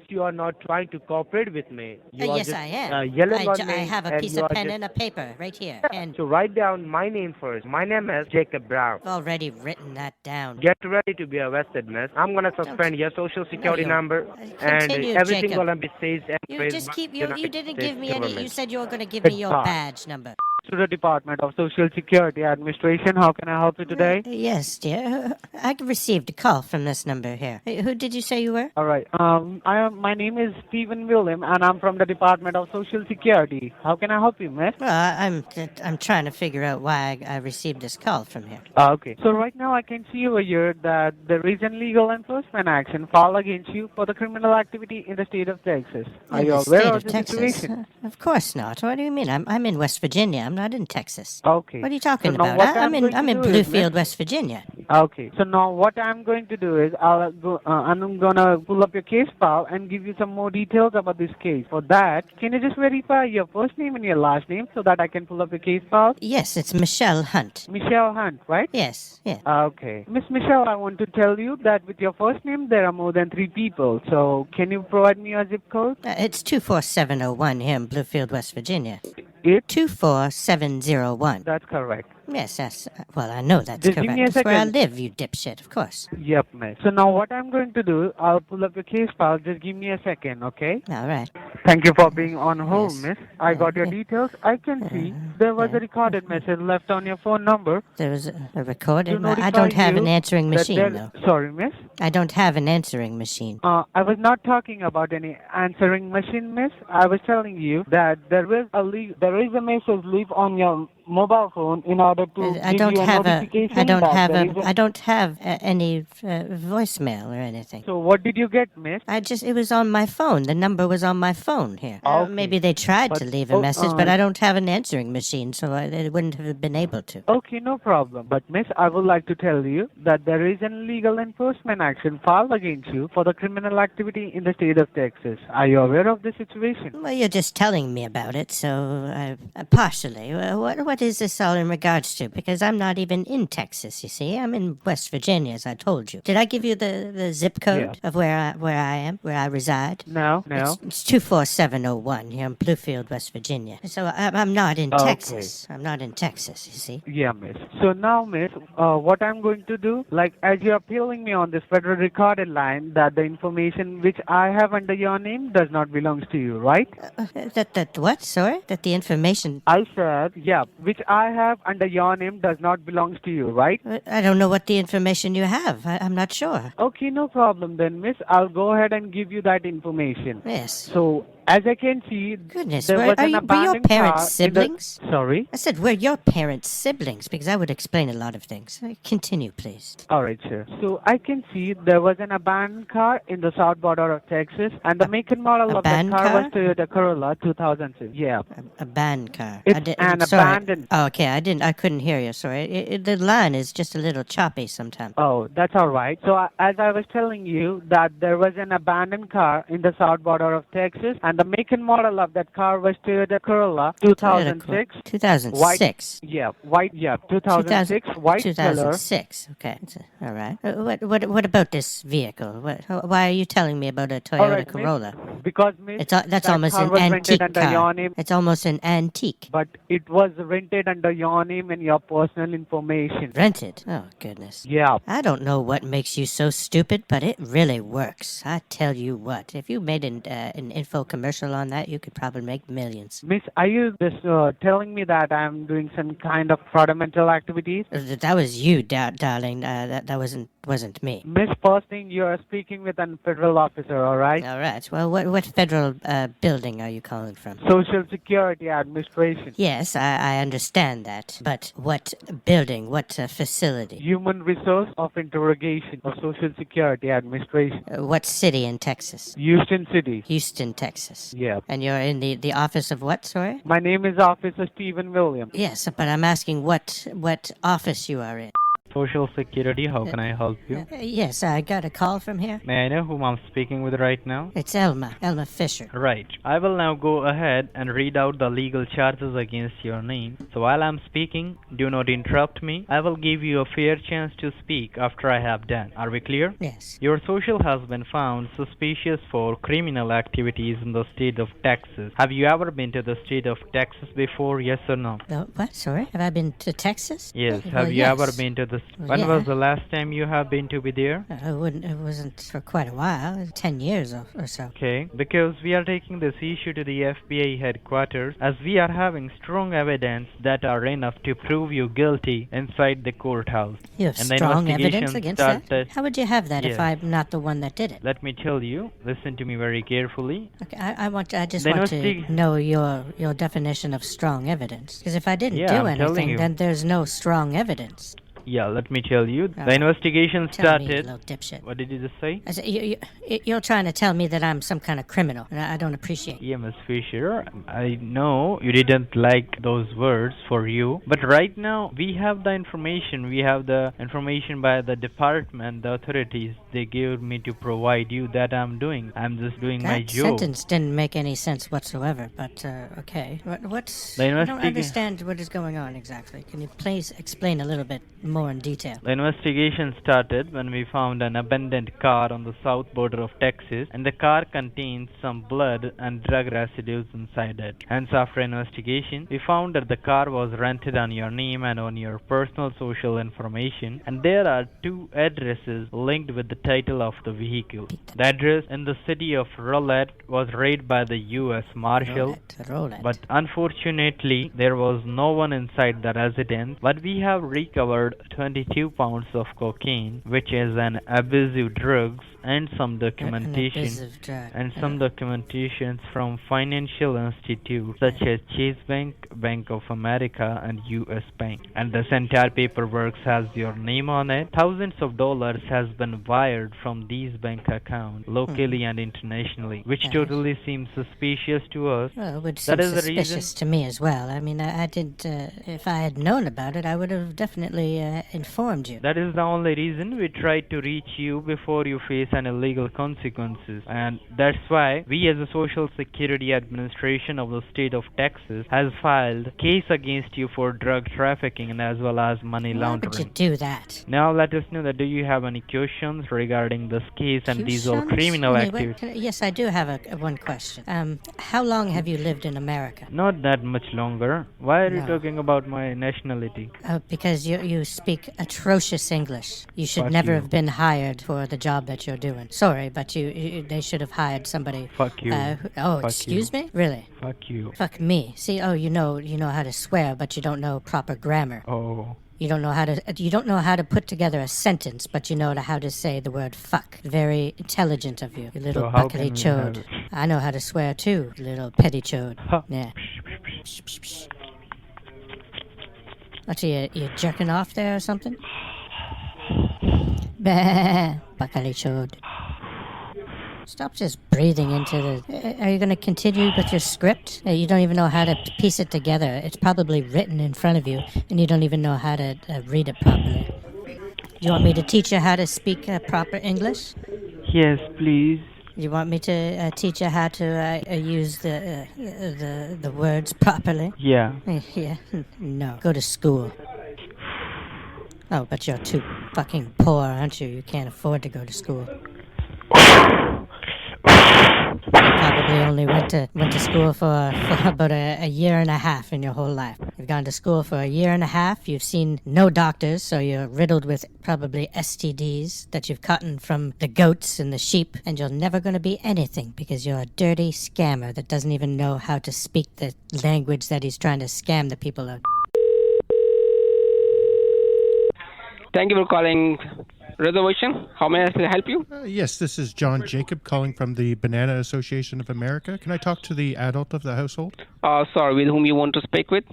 you are not trying to cooperate with me. You are Yes, just, I am. yelling on me. I have a and piece you of are pen just- and a paper right here. And So write down my name first. My name is Jacob Brown. I've already written that down. Get ready to be arrested, miss. I'm gonna suspend your social security you're- number, and Continue, everything Jacob. gonna be seized and You traced just by keep. the You United didn't States give me any. You government. said you were going to give me your Goodbye. badge number. To the Department of Social Security Administration. How can I help you today? Yes, dear. I received a call from this number here. Who did you say you were? All right. My name is Stephen William, and I'm from the Department of Social Security. How can I help you, miss? Well, I'm trying to figure out why I received this call from here. Okay. So right now I can see over here that there is a legal enforcement action filed against you for the criminal activity in the state of Texas. Are In you the aware state of of the Texas? situation? Of course not. What do you mean? I'm in West Virginia. I'm not in Texas. Okay. What are you talking So now about? what I'm in going to do is, Bluefield, miss- West Virginia. Okay. So now what I'm going to do is I'm gonna pull up your case file and give you some more details about this case. For that, can you just verify your first name and your last name so that I can pull up your case file? Yes, it's Michelle Hunt. Michelle Hunt, right? Yes, yeah. Okay. Miss Michelle, I want to tell you that with your first name, there are more than 3 people. So can you provide me your zip code? It's 24701 here in Bluefield, West Virginia. 24701. That's correct. Yes, that's... Well, I know that's Just correct. give me a That's where I second. live, you dipshit, of course. Yep, miss. So now what I'm going to do, I'll pull up your case file. Just give me a second, okay? All right. Thank you for being on hold, miss. I got your details. I can see there was a recorded message left on your phone number. There was a recorded... To I don't notify have you an answering that machine, there- though. Sorry, miss. I don't have an answering machine. I was not talking about any answering machine, miss. I was telling you that there is a message leave on your mobile phone in order to I give don't you a have notification I don't that have there is I don't have any voicemail or anything. So what did you get, miss? It was on my phone. The number was on my phone here. Okay. Maybe they tried to But- leave a oh, message, but I don't have an answering machine, so they wouldn't have been able to. Okay, no problem. But miss, I would like to tell you that there is an legal enforcement action filed against you for the criminal activity in the state of Texas. Are you aware of the situation? Well, you're just telling me about it, so partially. What is this all in regards to? Because I'm not even in Texas, you see. I'm in West Virginia, as I told you. Did I give you the zip code of where I reside? No. It's 24701 here in Bluefield, West Virginia. So I'm not in Okay. Texas. I'm not in Texas, you see. Yeah, miss. So now, miss, what I'm going to do, like as you're appealing me on this federal recorded line, that the information which I have under your name does not belong to you, right? That what? Sorry? That the information... I said, yeah, which I have under your name does not belong to you, right? I don't know what the information you have. I'm not sure. Okay, no problem then, miss. I'll go ahead and give you that information. Yes. So, as I can see, Goodness, there was were an your abandoned parents car in the- siblings? Sorry? I said, we're your parents' siblings, because that would explain a lot of things. Continue, please. All right, sir. So I can see there was an abandoned car in the south border of Texas, and the make and model of that abandoned car car? was Toyota Corolla 2006. Yeah. A band car. It's an sorry. abandoned. Oh, okay, I couldn't hear you. Sorry, the line is just a little choppy sometimes. Oh, that's all right. So as I was telling you that there was an abandoned car in the south border of Texas, and the make and model of that car was Toyota Corolla 2006. 2006. White. 2006 white color. 2006. Okay, all right. What about this vehicle? Why are you telling me about a Toyota All right, miss. Corolla? Because miss, That's that almost car an was rented antique under car. your name. It's almost an antique. But it was rented under your name and your personal information. Rented? Oh, goodness. Yeah. I don't know what makes you so stupid, but it really works. I tell you what, if you made an info commercial on that, you could probably make millions. Miss, are you just telling me that I'm doing some kind of fraudulent activities? That was you, darling. That wasn't wasn't me. Miss Posting, you are speaking with a federal officer, all right? All right. Well, what federal building are you calling from? Social Security Administration. Yes, I understand that. But what building? What facility? Human Resource of Interrogation of Social Security Administration. What city in Texas? Houston City. Houston, Texas. Yeah. And you're in the office of what, sorry? My name is Officer Stephen Williams. Yes, but I'm asking what office you are in. Social Security, how can I help you? Yes, I got a call from here. May I know whom I'm speaking with right now? It's Elma Fisher. Right. I will now go ahead and read out the legal charges against your name. So while I'm speaking, do not interrupt me. I will give you a fair chance to speak after I have done. Are we clear? Yes. Your social has been found suspicious for criminal activities in the state of Texas. Have you ever been to the state of Texas before, yes or no? What? Sorry? Have I been to Texas? Yes. Well, Have you yes. ever been to the... When yeah. was the last time you have been to be there? It wasn't for quite a while. 10 years or so. Okay, because we are taking this issue to the FBI headquarters as we are having strong evidence that are enough to prove you guilty inside the courthouse. You have And the strong investigation evidence against started. that? How would you have that if Yes. I'm not the one that did it? Let me tell you, listen to me very carefully. Okay, I just The want to investi- know your definition of strong evidence. Because if I didn't Yeah, do I'm telling anything, you. then there's no strong evidence. Yeah, let me tell you. Oh. The investigation Tell me, you started. little dipshit. What did you just say? I said, you're trying to tell me that I'm some kind of criminal, and I don't appreciate it. Yeah, Miss Fisher, I know you didn't like those words for you, but right now we have the information. We have the information by the department, the authorities. They gave me to provide you that I'm doing. I'm just doing my That job. sentence didn't make any sense whatsoever, but okay. What's... The I don't investiga- understand what is going on exactly. Can you please explain a little bit more in detail? The investigation started when we found an abandoned car on the south border of Texas, and the car contains some blood and drug residues inside it. Hence, after investigation, we found that the car was rented on your name and on your personal social information, and there are 2 addresses linked with the title of the vehicle. The address in the city of Rolette was raided by the U.S. Marshal, Rolette. but unfortunately, there was no one inside the residence, but we have recovered 22 pounds of cocaine, which is an abusive drugs, and some documentation abusive drug. documentations from financial institutes such as Chase Bank, Bank of America, and U.S. Bank. And this entire paperwork has your name on it. Thousands of dollars has been wired from these bank accounts locally and internationally, which totally seems suspicious to us. Well, it would seem That is the suspicious reason. to me as well. I mean, I didn't... if I had known about it, I would have definitely informed you. That is the only reason we tried to reach you before you face any legal consequences, and that's why we as the Social Security Administration of the state of Texas has filed case against you for drug trafficking and as well as money Why would you laundering. do that? Now let us know that do you have any questions regarding this case and these all criminal Wait, activities? yes, I do have one question. How long have you lived in America? Not that much longer. Why are you No. talking about my nationality? Because you speak atrocious English. You should Fuck never you. have been hired for the job that you're doing. Sorry, but they should have hired somebody. Fuck you. Fuck Excuse you. me? Really? Fuck you. Fuck me. See, you know how to swear, but you don't know proper grammar. Oh. You don't know how to put together a sentence, but you know how to say the word fuck. Very intelligent of you, you little So how buckety can we chode. have it? I know how to swear too, little petty chode. Yeah. What are you jerking off there or something? Bah, buckety chode. Stop just breathing into the... Are you going to continue with your script? You don't even know how to piece it together. It's probably written in front of you, and you don't even know how to read it properly. You want me to teach you how to speak proper English? Yes, please. You want me to teach you how to use the words properly? Yeah. Yeah. No. Go to school. Oh, but you're too fucking poor, aren't you? You can't afford to go to school. You probably only went to school for about a year and a half in your whole life. You've gone to school for a year and a half. You've seen no doctors, so you're riddled with probably STDs that you've gotten from the goats and the sheep, and you're never going to be anything because you're a dirty scammer that doesn't even know how to speak the language that he's trying to scam the people of. Thank you for calling reservation. How may I help you? Yes, this is John Jacob calling from the Banana Association of America. Can I talk to the adult of the household? Sorry, with whom you want to speak with?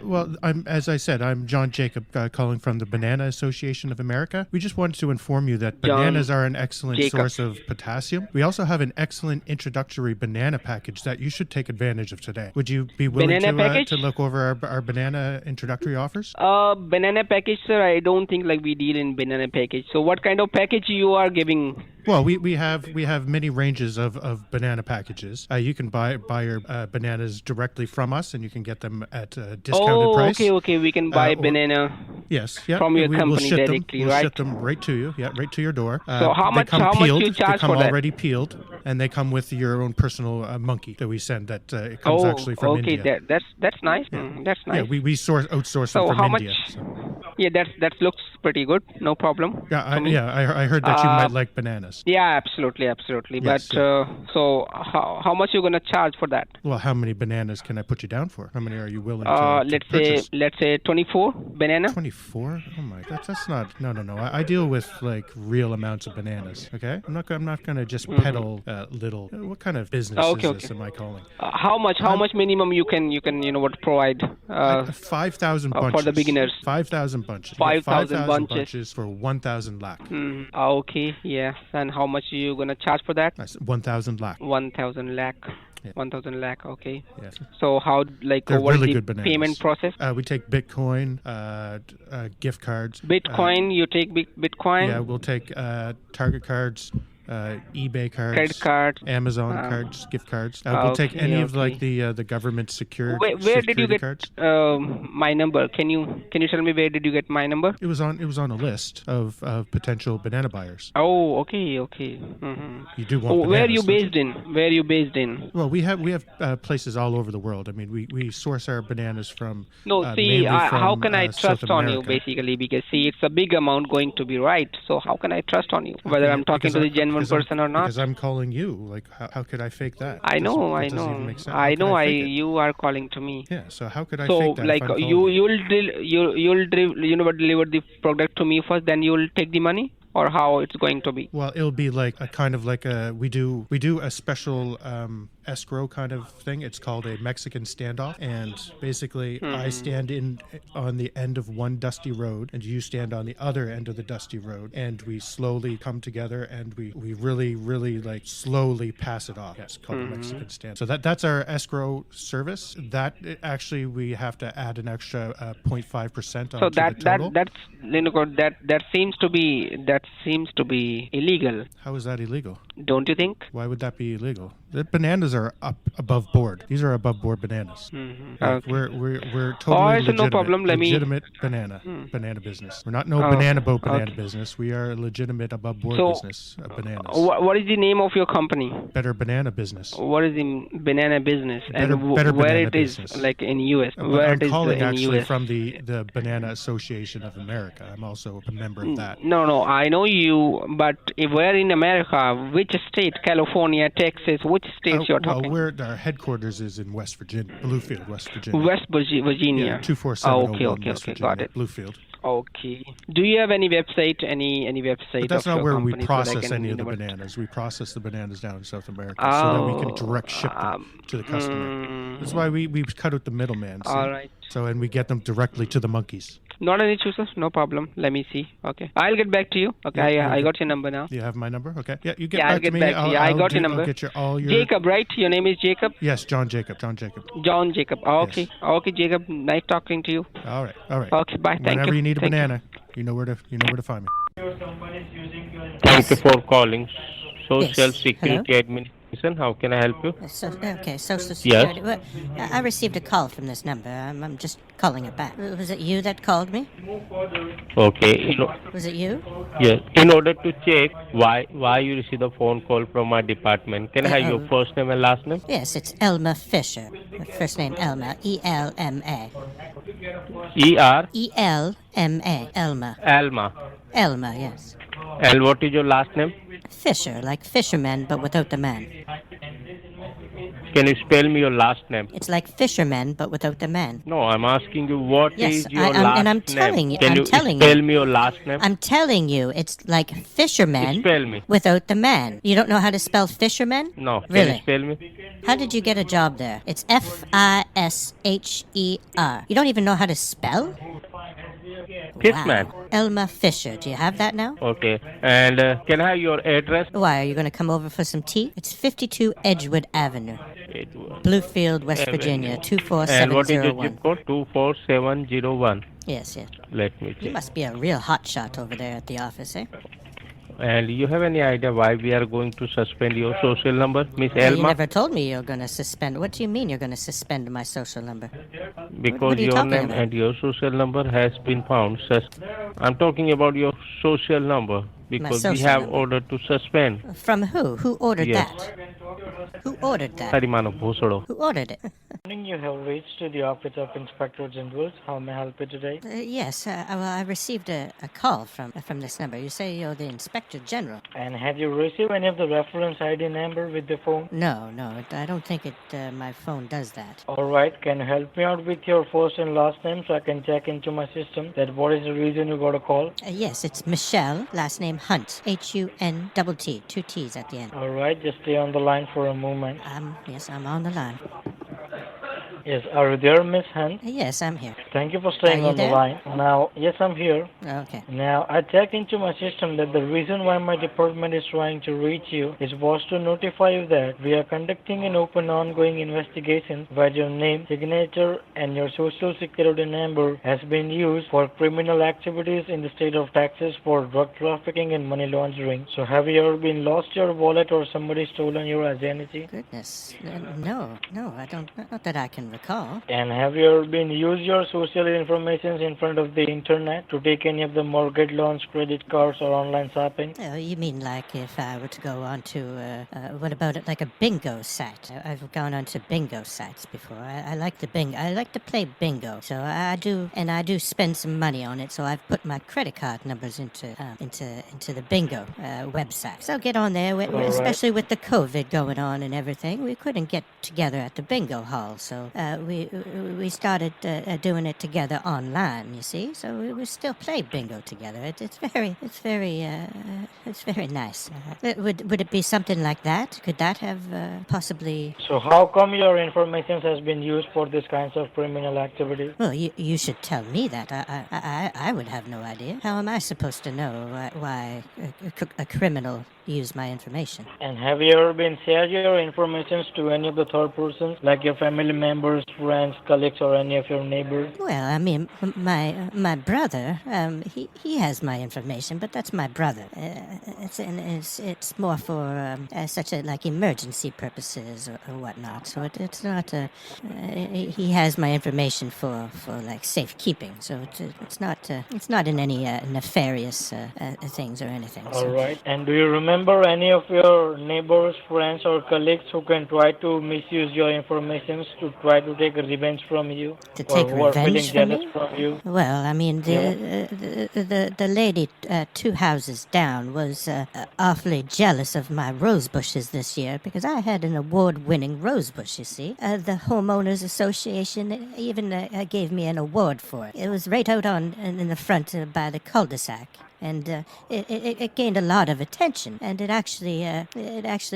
Well, as I said, I'm John Jacob calling from the Banana Association of America. We just wanted to inform you that bananas are an excellent source of potassium. We also have an excellent introductory banana package that you should take advantage of today. Would you be willing to look over our banana introductory offers? Banana package, sir. I don't think like we deal in banana package. So what kind of package you are giving? Well, we have many ranges of banana packages. You can buy your bananas directly from us, and you can get them at a discounted price. Okay. We can buy banana. Yes, from your company directly, right? We'll ship them right to you. Yeah, right to your door. So how much you charge they come for that? already peeled, and they come with your own personal monkey that we send. That it comes actually from India. Okay, that's nice. Yeah. That's nice. Yeah, we outsource so them from how India. Much? So. Yeah, that looks pretty good. No problem. Yeah, I heard that you might like bananas. Yeah, absolutely. Yes, but so how much you gonna charge for that? Well, how many bananas can I put you down for? How many are you willing to purchase? Let's say 24 banana. 24? Oh my, that's not. No. I deal with like real amounts of bananas. Okay, I'm not gonna just peddle little. What kind of business is this? Am I calling? How much minimum you can provide? 5,000 bunches for the beginners. 5,000 bunches. 5,000 bunches for 1,000 lakh. Okay, yeah. And how much you gonna charge for that? 1,000 lakh. 1,000 lakh. Yeah. 1,000 lakh. Okay. Yes. So how They're what really is the good bananas. payment process? We take Bitcoin, gift cards. Bitcoin. You take Bitcoin. Yeah, we'll take Target cards. eBay cards, credit cards, Amazon cards, gift cards. We'll take any of like the government secured. Where did you get cards. My number? Can you tell me where did you get my number? It was on a list of potential banana buyers. Oh, okay. Mm-hmm. You do want. Where are you based in? Well, we have places all over the world. I mean, we source our bananas from. No, how can I trust on you basically? Because it's a big amount going to be, right? So how can I trust on you? Whether I'm talking to the genuine person or not? Because I'm calling you. Like, how could I fake that? I know. You are calling to me. Yeah. So how could I fake that? So like you'll deliver the product to me first, then you'll take the money. Or how it's going to be? Well, it'll be like a kind of like we do a special escrow kind of thing. It's called a Mexican standoff, and basically I stand on the end of one dusty road, and you stand on the other end of the dusty road, and we slowly come together, and we really like slowly pass it off. It's called a Mexican standoff. So that's our escrow service. That actually we have to add an extra 0.5% on. So the total. that seems to be illegal. How is that illegal? Don't you think? Why would that be illegal? The bananas are up above board. These are above board bananas. Okay. We're totally legitimate, no problem. legitimate banana business. We're not banana boat banana business. We are a legitimate above board business of bananas. What is the name of your company? Better Banana Business. What is the banana business? Better where it business. is, like in US? I'm calling actually from the Banana Association of America. I'm also a member of that. No, I know you, but where in America? Which state? California, Texas? Which states you're talking? Well, our headquarters is in West Virginia, Bluefield, West Virginia. West Virginia. Yeah, 24701 okay, West Virginia, got it. Bluefield. Okay. Do you have any website? Any website? But that's of not your where we company process so any of the bananas. We process the bananas down in South America so that we can direct ship them to the customer. That's why we cut out the middleman. All right. So and we get them directly to the monkeys. Not an issue, sir. No problem. Let me see. Okay. I'll get back to you. Okay. Yeah, I got your number now. You have my number? Okay. Yeah, you get I'll back get to me. back to you. I got your number. I'll get all your... Jacob, right? Your name is Jacob? Yes, John Jacob. John Jacob. Okay. Yes. Okay, Jacob. Nice talking to you. All right. Okay, bye. Thank you. Whenever you need a banana, you know where to find me. Thank you for calling Social Security Administration. How can I help you? Social Security. Well, I received a call from this number. I'm just calling it back. Was it you that called me? Okay. Was it you? Yes. In order to check why you received a phone call from my department, can I have your first name and last name? Yes, it's Elma Fisher. First name Elma. E-L-M-A. E-R? E-L-M-A. Elma. Elma, yes. And what is your last name? Fisher, like fisherman, but without the man. Can you spell me your last name? It's like fisherman, but without the man. No, I'm asking you what Yes, is your last and I'm name. telling you. Can you spell me your last name? I'm telling you, it's like fisherman Spell me. without the man. You don't know how to spell fisherman? No. Can Really? you spell me? How did you get a job there? It's Fisher. You don't even know how to spell? Fishman. Wow. Elma Fisher. Do you have that now? Okay. And can I have your address? Why, are you going to come over for some tea? It's 52 Edgewood Avenue, Bluefield, West Virginia, And what is your 24701. zip code? 24701. Yes, yes. Let me You check. must be a real hotshot over there at the office, eh? And you have any idea why we are going to suspend your social number, Miss You Elma? never told me you're going to suspend. What do you mean you're going to suspend my social number? Because what are you your talking name about? and your social number has been found. I'm talking about your social number because we social have number. ordered to suspend. From who? Who ordered Yes. that? Who ordered that? Harimano Bhosado. Who ordered it? Morning, you have reached to the office of Inspector General. How may I help you today? Yes, well, I received a call from this number. You say you're the Inspector General. And have you received any of the reference ID number with the phone? No, I don't think my phone does that. Alright, can you help me out with your first and last name so I can check into my system that what is the reason you got a call? Yes, it's Michelle, last name Hunt, Hunt, 2 T's at the end. Alright, just stay on the line for a moment. Yes, I'm on the line. Yes, are you there, Miss Hunt? Yes, I'm here. Thank you for staying Are you on there? the line. Now, yes, I'm here. Okay. Now, I checked into my system that the reason why my department is trying to reach you was to notify you that we are conducting an open ongoing investigation where your name, signature, and your social security number has been used for criminal activities in the state of Texas for drug trafficking and money laundering. So have you ever been lost your wallet or somebody stolen your identity? Goodness, no, I don't, not that I can recall. And have you ever been used your social information in front of the internet to take any of the mortgage loans, credit cards, or online shopping? You mean like if I were to go on to, what about it, like a bingo site? I've gone on to bingo sites before. I like the bingo. I like to play bingo. So I do, and I do spend some money on it. So I've put my credit card numbers into the bingo website. So get on there, especially with the COVID going on and everything. We couldn't get together at the bingo hall. So we started doing it together online, you see. So we still play bingo together. It's very nice. Would it be something like that? Could that have possibly? So how come your information has been used for this kinds of criminal activity? Well, you should tell me that. I would have no idea. How am I supposed to know why a criminal used my information? And have you ever been shared your information to any of the third persons, like your family members, friends, colleagues, or any of your neighbors? Well, I mean, my brother, he has my information, but that's my brother. It's more for such a like emergency purposes or whatnot. So it's not. He has my information for like safekeeping. So it's not in any nefarious things or anything. All right. And do you remember any of your neighbors, friends, or colleagues who can try to misuse your information to try to take revenge from you? To take or who are feeling revenge from jealous me? from you? Well, I mean, the lady 2 houses down was awfully jealous of my rose bushes this year because I had an award-winning rose bush, you see. The Homeowners Association even gave me an award for it. It was right out in the front by the cul-de-sac. And it gained a lot of attention, and it actually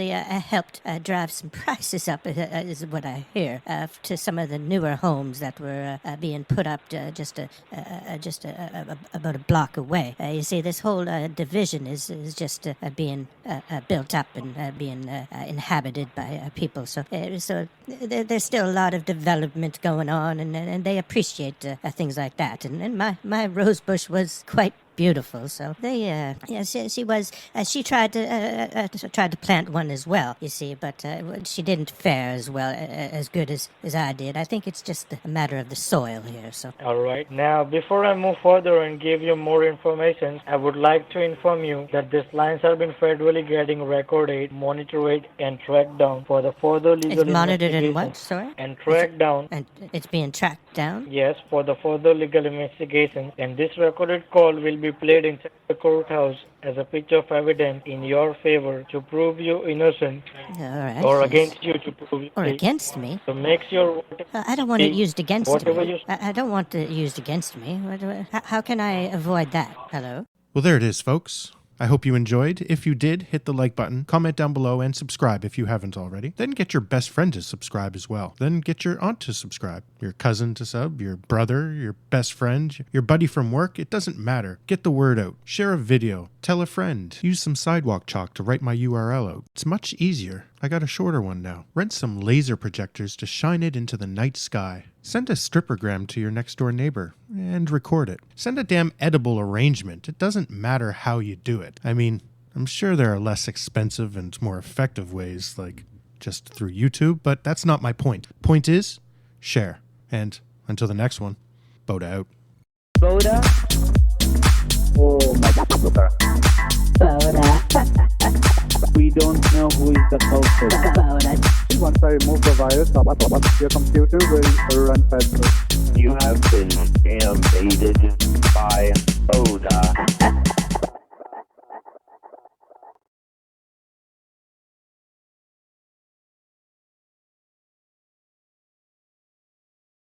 helped drive some prices up, is what I hear, to some of the newer homes that were being put up just about a block away. You see, this whole division is just being built up and being inhabited by people. So there's still a lot of development going on, and they appreciate things like that. And my rose bush was quite beautiful. So they, she tried to plant one as well, you see, but she didn't fare as well, as good as I did. I think it's just a matter of the soil here. So. All right. Now, before I move further and give you more information, I would like to inform you that these lines have been federally getting recorded, monitored, and tracked down for the further legal It's monitored and investigation. what? Sorry? And tracked down. And it's being tracked down? Yes, for the further legal investigation. And this recorded call will be played inside the courthouse as a picture of evidence in your favor to prove you innocent, All right. or yes. against you to prove you Or guilty. against me? So make sure I don't want it used against whatever me. you I don't want it used against me. How can I avoid that? Hello? Well, there it is, folks. I hope you enjoyed. If you did, hit the like button, comment down below, and subscribe if you haven't already. Then get your best friend to subscribe as well. Then get your aunt to subscribe, your cousin to sub, your brother, your best friend, your buddy from work. It doesn't matter. Get the word out. Share a video. Tell a friend. Use some sidewalk chalk to write my URL out. It's much easier. I got a shorter one now. Rent some laser projectors to shine it into the night sky. Send a strippergram to your next door neighbor and record it. Send a damn edible arrangement. It doesn't matter how you do it. I mean, I'm sure there are less expensive and more effective ways, like just through YouTube, but that's not my point. Point is, share. And until the next one, Boda out. Boda? Oh my God. Boda. We don't know who is the culprit. Boda. Once I remove the virus, your computer will run faster. You have been scambaited.